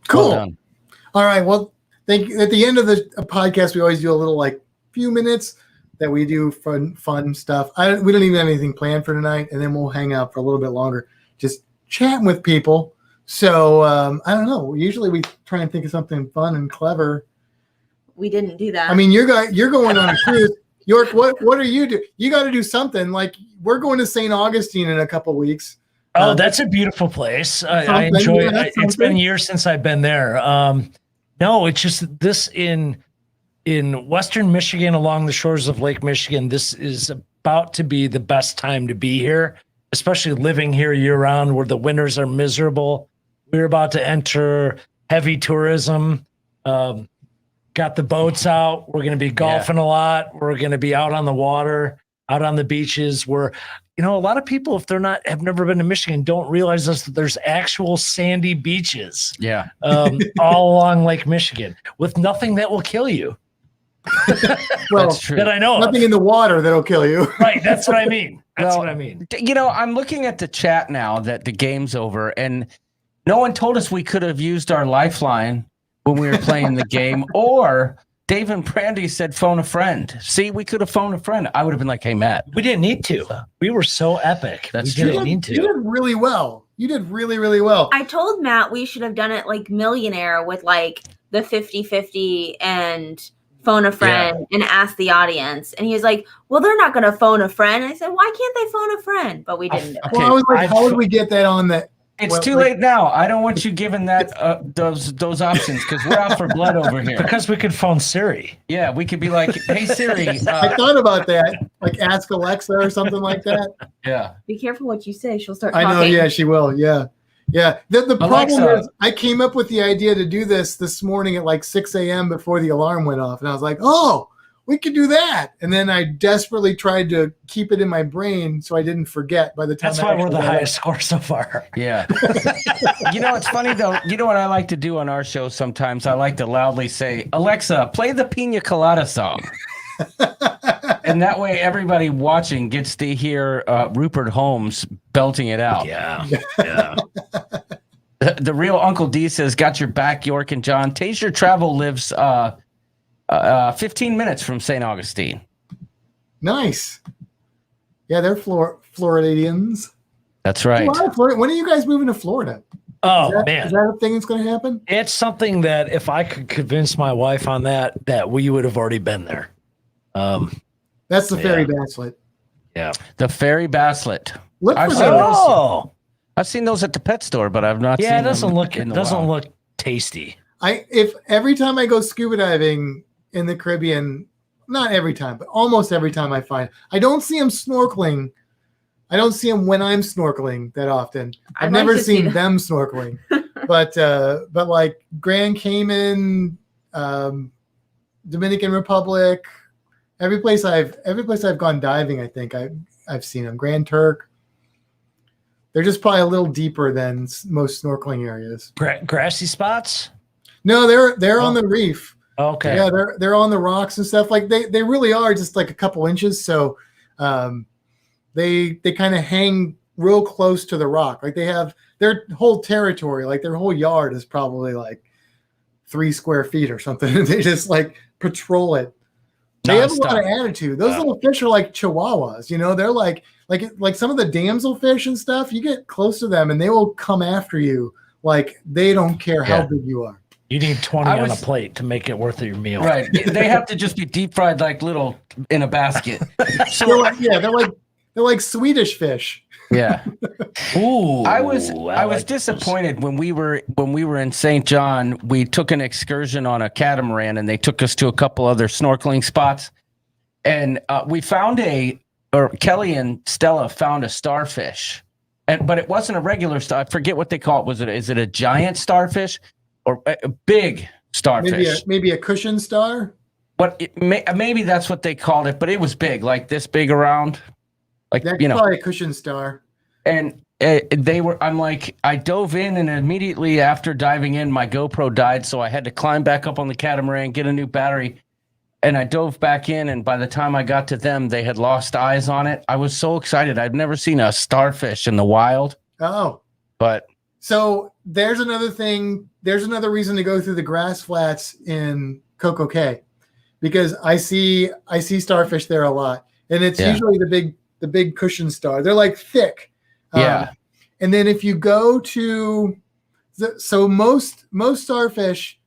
Cool. Well done. All right. Well, thank you. At the end of the podcast, we always do a little few minutes that we do fun stuff. We don't even have anything planned for tonight, and then we'll hang out for a little bit longer, just chatting with people. So I don't know. Usually we try and think of something fun and clever. We didn't do that. I mean, you're going on a cruise. York, what are you doing? You got to do something. Like we're going to St. Augustine in a couple weeks. Oh, that's a beautiful place. I enjoy it. It's been years since I've been there. No, it's just this in Western Michigan along the shores of Lake Michigan. This is about to be the best time to be here, especially living here year round where the winters are miserable. We're about to enter heavy tourism. Got the boats out. We're going to be golfing a lot. We're going to be out on the water, out on the beaches where, a lot of people, if have never been to Michigan, don't realize that there's actual sandy beaches. Yeah. All along Lake Michigan with nothing that will kill you. Well, That's true. That I know nothing of. in the water that'll kill you. Right. That's what I mean. That's Well, what I mean. I'm looking at the chat now that the game's over, and no one told us we could have used our lifeline when we were playing the game, or Dave and Brandy said phone a friend. See, we could have phoned a friend. I would have been like, hey, Matt. We didn't need to. We were so epic. That's we true. didn't need You to. did really well. You did really, really well. I told Matt we should have done it like Millionaire with like the 50-50 and phone a friend and ask the audience. And he was like, well, they're not going to phone a friend. I said, why can't they phone a friend? But we didn't do it. Well, I was like, how would we get that on the? It's too late now. I don't want you giving that those options because we're out for blood over here. Because we could phone Siri. Yeah, we could be like, hey Siri. I thought about that, like ask Alexa or something like that. Yeah. Be careful what you say. She'll start I talking. know. Yeah, she will. Yeah. Yeah. The problem Alexa. is I came up with the idea to do this morning at like 6 a.m. before the alarm went off. And I was like, oh, we could do that. And then I desperately tried to keep it in my brain so I didn't forget by the time. That's why we're the highest score so far. Yeah. You know, it's funny though. You know what I like to do on our show sometimes? I like to loudly say, Alexa, play the Pina Colada song. And that way everybody watching gets to hear Rupert Holmes belting it out. Yeah. Yeah. The real Uncle D says, got your back, York and John. Taser Travel lives 15 minutes from St. Augustine. Nice. Yeah, they're Floridians. That's right. When are you guys moving to Florida? Oh, Is man. that a thing that's going to happen? It's something that if I could convince my wife on that we would have already been there. That's the Fairy Basslet. Yeah. The Fairy Basslet. Look I've for seen those. Oh. I've seen those at the pet store, but I've not seen Yeah, it them doesn't look in it the doesn't wild. look tasty. If every time I go scuba diving in the Caribbean, not every time, but almost every time I don't see them snorkeling. I don't see them when I'm snorkeling that often. I've I'd never like to see seen them snorkeling, but like Grand Cayman, Dominican Republic, every place I've gone diving, I think I've seen them. Grand Turk. They're just probably a little deeper than most snorkeling areas. Grassy spots? No, they're on the reef. Okay. Yeah, they're on the rocks and stuff. Like they really are just like a couple inches. So they kind of hang real close to the rock. Like they have their whole territory, like their whole yard is probably like 3 square feet or something. They just like patrol it. They have a lot of attitude. Those little fish are like chihuahuas, you know, they're like some of the damselfish and stuff. You get close to them and they will come after you. Like they don't care how big you are. You need 20 on a plate to make it worth your meal. Right. They have to just be deep fried like little in a basket. So they're like Swedish fish. Yeah. Ooh. I was disappointed when we were in St. John. We took an excursion on a catamaran and they took us to a couple other snorkeling spots. And we found Kelly and Stella found a starfish. But it wasn't a regular star. I forget what they call it. Is it a giant starfish or a big starfish? Maybe a cushion star. But maybe that's what they called it. But it was big, like this big around. Like, That's you know, probably a cushion star. and I'm like, I dove in and immediately after diving in, my GoPro died. So I had to climb back up on the catamaran, get a new battery. And I dove back in. And by the time I got to them, they had lost eyes on it. I was so excited. I've never seen a starfish in the wild. Oh, But so there's another thing. There's another reason to go through the grass flats in Coco Cay, because I see starfish there a lot. And it's usually the big cushion star. They're like thick. Yeah. And then if you go to, so most starfish,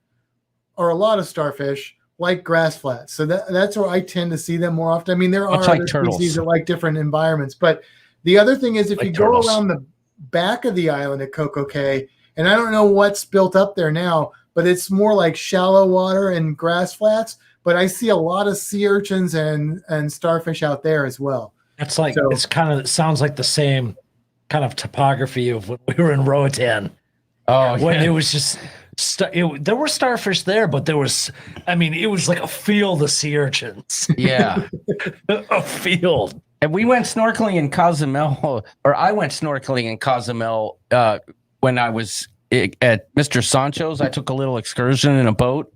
or a lot of starfish, like grass flats. So that's where I tend to see them more often. I mean, there are like other turtles. species that like different environments. But the other thing is if Like you turtles. go around the back of the island at Coco Cay, and I don't know what's built up there now, but it's more like shallow water and grass flats. But I see a lot of sea urchins and starfish out there as well. It's like it sounds like the same kind of topography of when we were in Roatan. oh, When it was just there were starfish there, but it was like a field of sea urchins. yeah. A field. And we went snorkeling in Cozumel, or I went snorkeling in Cozumel when I was at Mr. Sancho's. I took a little excursion in a boat.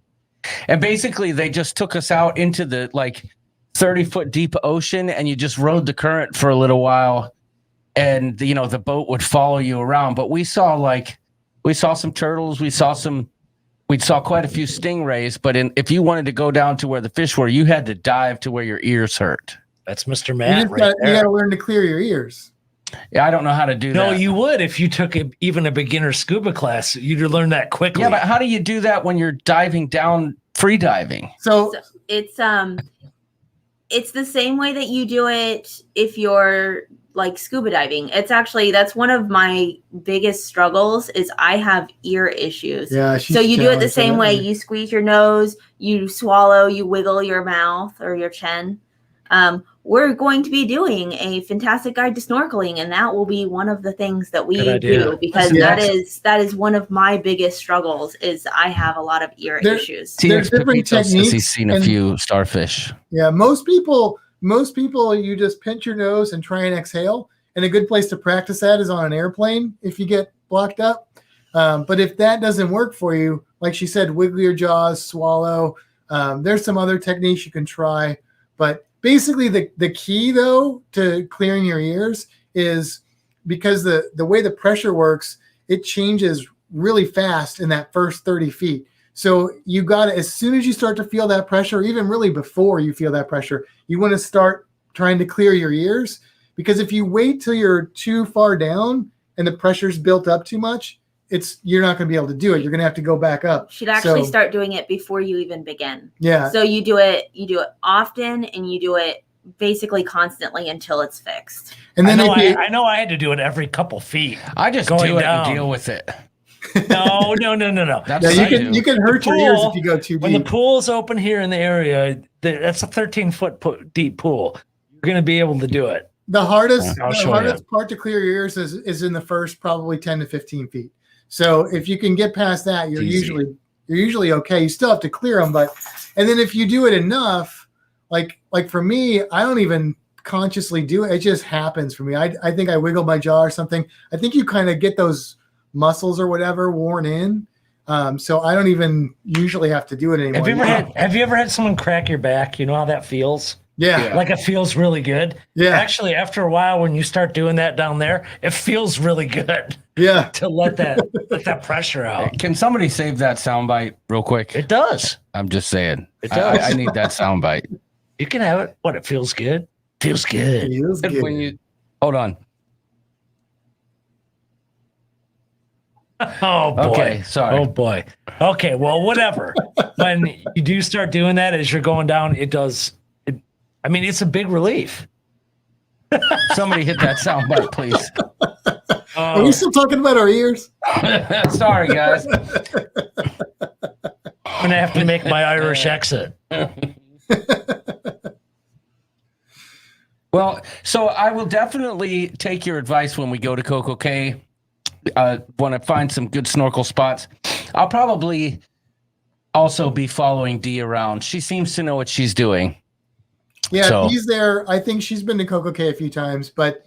And basically, they just took us out into the 30-foot deep ocean, and you just rode the current for a little while. And, the boat would follow you around. But we saw some turtles. We saw quite a few stingrays. But if you wanted to go down to where the fish were, you had to dive to where your ears hurt. That's Mr. Matt right You there. got to learn to clear your ears. Yeah, I don't know how to do that. No, you would if you took even a beginner scuba class. You'd learn that quickly. Yeah, but how do you do that when you're diving down free diving? So it's the same way that you do it if you're like scuba diving. It's actually, that's one of my biggest struggles is I have ear issues. yeah, So you do it the same way. You squeeze your nose, you swallow, you wiggle your mouth or your chin. We're going to be doing a fantastic guide to snorkeling, and that will be one of the things that we do, because that is one of my biggest struggles is I have a lot of ear issues. There's different techniques. He's seen a few starfish. Yeah, most people, you just pinch your nose and try and exhale. And a good place to practice that is on an airplane if you get blocked up. But if that doesn't work for you, like she said, wiggle your jaws, swallow. There's some other techniques you can try. But basically the key, though, to clearing your ears is because the way the pressure works, it changes really fast in that first 30 feet. So you got to, as soon as you start to feel that pressure, even really before you feel that pressure, you want to start trying to clear your ears. Because if you wait till you're too far down and the pressure's built up too much, you're not going to be able to do it. You're going to have to go back up. You should actually start doing it before you even begin. Yeah. So you do it often, and you do it basically constantly until it's fixed. And then I know I had to do it every couple feet. I just Going do it down. and deal with it. No. That's yeah, what I do. you can hurt your ears if you go too deep. When the pool's open here in the area, that's a 13-foot deep pool. You're going to be able to do it. The hardest you. part to clear your ears is in the first probably 10 to 15 feet. So if you can get past that, you're usually okay. You still have to clear them, and then if you do it enough, like for me, I don't even consciously do it. It just happens for me. I think I wiggle my jaw or something. I think you kind of get those muscles or whatever worn in. So I don't even usually have to do it anymore. Have you ever had someone crack your back? You know how that feels? Yeah. Like it feels really good. Yeah. Actually, after a while, when you start doing that down there, it feels really good. Yeah. To let that pressure out. Can somebody save that soundbite real quick? It does. I'm just saying. It does. I need that soundbite. You can have it. What? It feels good. Feels good. Feels good. When you hold on. Oh boy. Okay, sorry. Oh boy. Okay. Well, whatever. When you do start doing that as you're going down, it does. It's a big relief. Somebody hit that soundbite, please. Are we still talking about our ears? Sorry, guys. I'm gonna have to make my Irish exit. Well, so I will definitely take your advice when we go to Coco Cay. Want to find some good snorkel spots. I'll probably also be following Dee around. She seems to know what she's doing. Yeah, Dee's there. I think she's been to Coco Cay a few times, but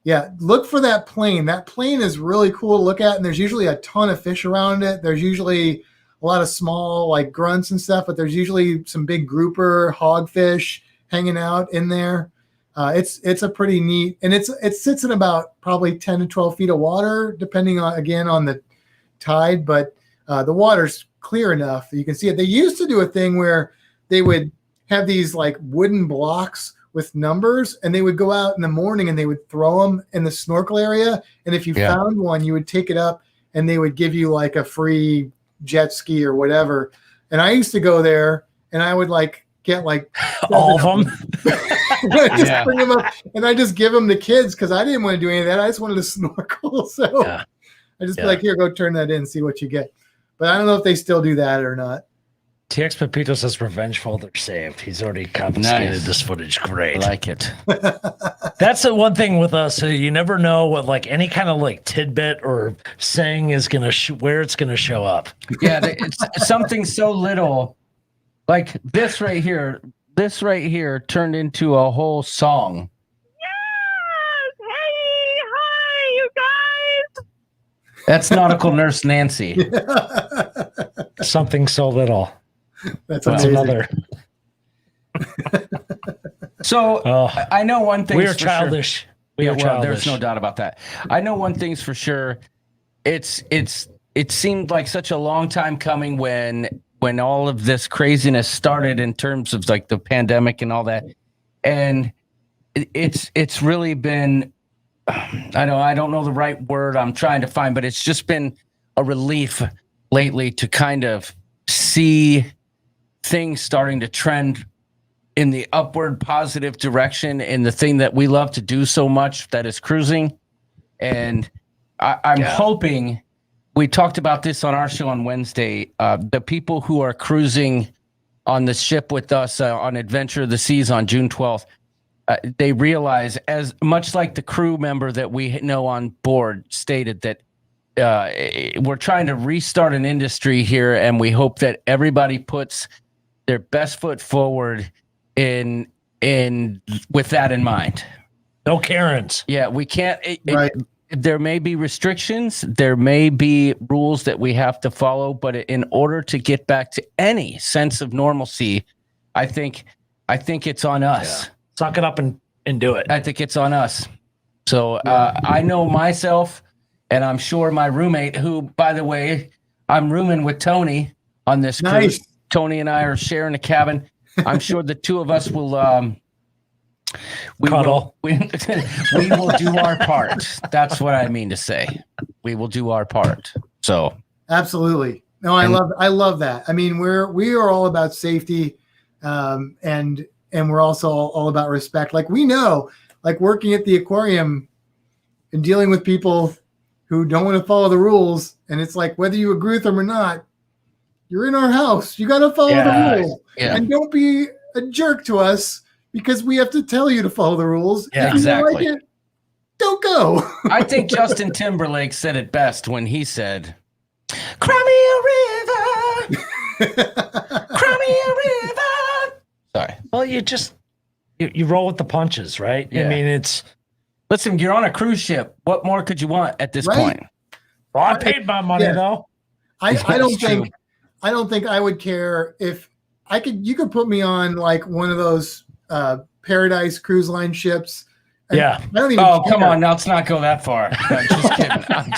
yeah, look for that plane. That plane is really cool to look at, and there's usually a ton of fish around it. There's usually a lot of small like grunts and stuff, but there's usually some big grouper hogfish hanging out in there. It's a pretty neat, and it sits in about probably 10 to 12 feet of water, depending on the tide, but the water's clear enough that you can see it. They used to do a thing where they would have these like wooden blocks with numbers, and they would go out in the morning and they would throw them in the snorkel area. And if you found one, you would take it up and they would give you like a free jet ski or whatever. And I used to go there and I would like get like all of them. I bring them up and I just give them to kids because I didn't want to do any of that. I just wanted to snorkel. So I just be like, here, go turn that in and see what you get. But I don't know if they still do that or not. TX Pepito says revengeful, they're saved. He's already confiscated this footage. Great. I like it. That's the one thing with us. You never know what like any kind of like tidbit or saying is going to where it's going to show up. Yeah, it's something so little. Like this right here turned into a whole song. Yes! Hey, hi, you guys! That's Nautical Nurse Nancy. Something so little. That's another. So I know one thing. We are childish. Sure. We are childish. There's no doubt about that. I know one thing's for sure. It seemed like such a long time coming when all of this craziness started in terms of like the pandemic and all that, and it's really been I don't know the right word I'm trying to find, but it's just been a relief lately to kind of see things starting to trend in the upward positive direction in the thing that we love to do so much, that is cruising. And I'm hoping, we talked about this on our show on Wednesday, the people who are cruising on the ship with us on Adventure of the Seas on June 12th, they realize, as much like the crew member that we know on board stated, that we're trying to restart an industry here, and we hope that everybody puts their best foot forward in with that in mind. No Karens. Yeah, we can't. Right. There may be restrictions, there may be rules that we have to follow, but in order to get back to any sense of normalcy, I think it's on us. Yeah. Suck it up and do it. I think it's on us. So I know myself, and I'm sure my roommate, who, by the way, I'm rooming with Tony on this cruise. Tony and I are sharing a cabin. I'm sure the two of us will cuddle. We will do our part. That's what I mean to say. We will do our part. So absolutely. No, I love that. I mean, we are all about safety, and we're also all about respect. Like, we know, like, working at the aquarium and dealing with people who don't want to follow the rules, and it's like, whether you agree with them or not, you're in our house. You got to follow the rules, and don't be a jerk to us because we have to tell you to follow the rules. Yeah, if exactly. you don't like it, don't go. I think Justin Timberlake said it best when he said, "Cry me a river, cry me a river." Sorry. Well, you roll with the punches, right? Yeah. I mean, it's. Listen, you're on a cruise ship. What more could you want at this point? Well, I paid my money though. I don't think I would care if you could put me on like one of those Paradise Cruise Line ships. Yeah. I don't even. Oh, come on! Now let's not go that far. I'm just kidding. I'm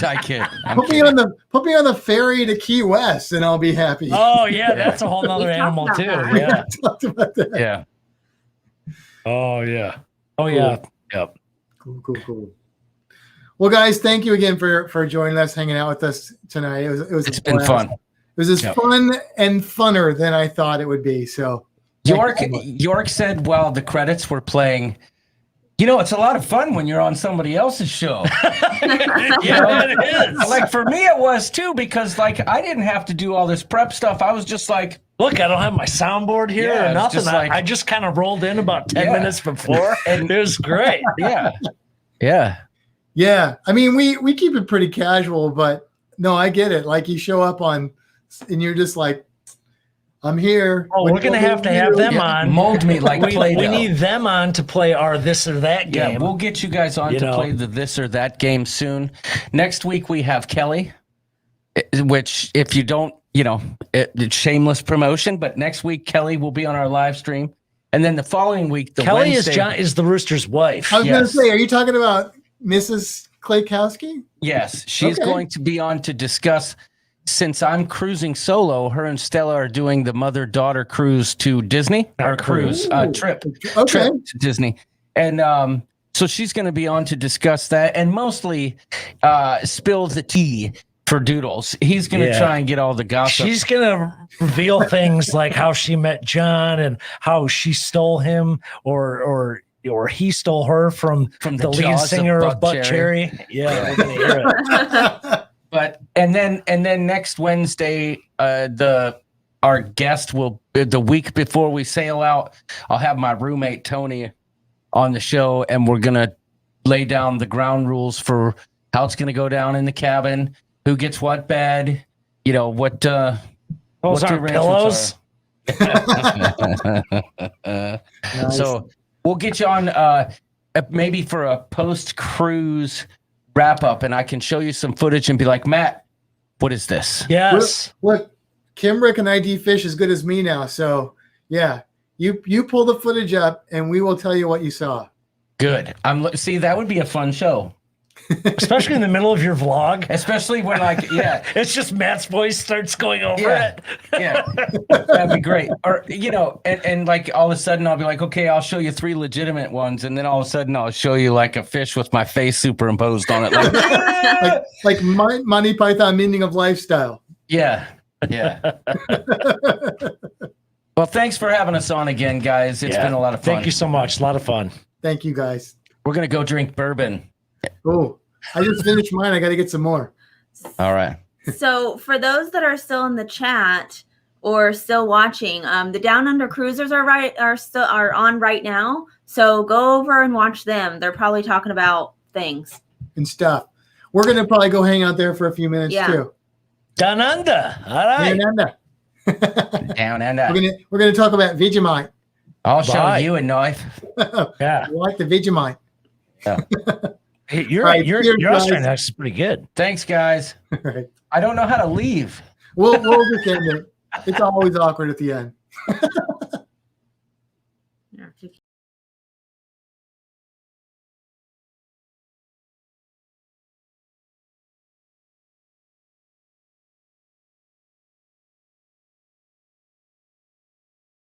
kidding. Put me on the ferry to Key West, and I'll be happy. Oh yeah, that's a whole nother animal too. Yeah. Talked about that. Yeah. Oh yeah. Oh yeah. Yep. Cool. Well, guys, thank you again for joining us, hanging out with us tonight. It's been fun. It was as fun and funner than I thought it would be. So York said while the credits were playing, it's a lot of fun when you're on somebody else's show. It is. Like, for me, it was too, because like I didn't have to do all this prep stuff. I was just like, look, I don't have my soundboard here or nothing. I just kind of rolled in about 10 minutes before, and it was great. Yeah. I mean, we keep it pretty casual, but no, I get it. Like, you show up and you're just like, I'm here. Oh, we're gonna have them on. Mold me like Play-Doh. We need them on to play our this or that game. Yeah, we'll get you guys on to play the this or that game soon. Next week we have Kelly, which, if you don't, it's shameless promotion, but next week Kelly will be on our live stream, and then the following week, Kelly is the Rooster's wife. I was gonna say, are you talking about Mrs. Klaykowski? Yes, she's going to be on to discuss. Since I'm cruising solo, her and Stella are doing the mother-daughter cruise to Disney. Our cruise trip to Disney. And so she's going to be on to discuss that, and mostly spill the tea for Doodles. He's going to try and get all the gossip. She's going to reveal things like how she met John and how she stole him or he stole her from the lead singer of Buck Cherry. Yeah, we're going to hear it. But and then next Wednesday, our guest will, the week before we sail out, I'll have my roommate Tony on the show, and we're gonna lay down the ground rules for how it's gonna go down in the cabin, who gets what bed, what those aren't pillows. Nice. So we'll get you on maybe for a post-cruise wrap up, and I can show you some footage and be like, Matt, what is this? Yes. Look, Kimbra can ID fish as good as me now. So yeah, you pull the footage up and we will tell you what you saw. Good. See, that would be a fun show. especially in the middle of your vlog. Especially when like, yeah, It's just Matt's voice starts going over Yeah. it. yeah, that'd be great. Or, you know, and like all of a sudden I'll be like, okay, I'll show you 3 legitimate ones. And then all of a sudden I'll show you like a fish with my face superimposed on it. Like, Monty Python meaning of lifestyle. yeah. Well, thanks for having us on again, guys. It's been a lot of fun. Thank you so much. A lot of fun. Thank you, guys. We're going to go drink bourbon. Oh, I just finished mine. I got to get some more. All right. So for those that are still in the chat or still watching, the Down Under Cruisers are on right now. So go over and watch them. They're probably talking about things And stuff. We're going to probably go hang out there for a few minutes too. Down under. All right. Down under. Down and up. We're gonna talk about Vegemite. I'll show Bye. you a knife. Yeah. I like the Vegemite. Hey, your All right, your cheers, guys. Australian accent is pretty good. Thanks, guys. All right. I don't know how to leave. We'll just end it. It's always awkward at the end.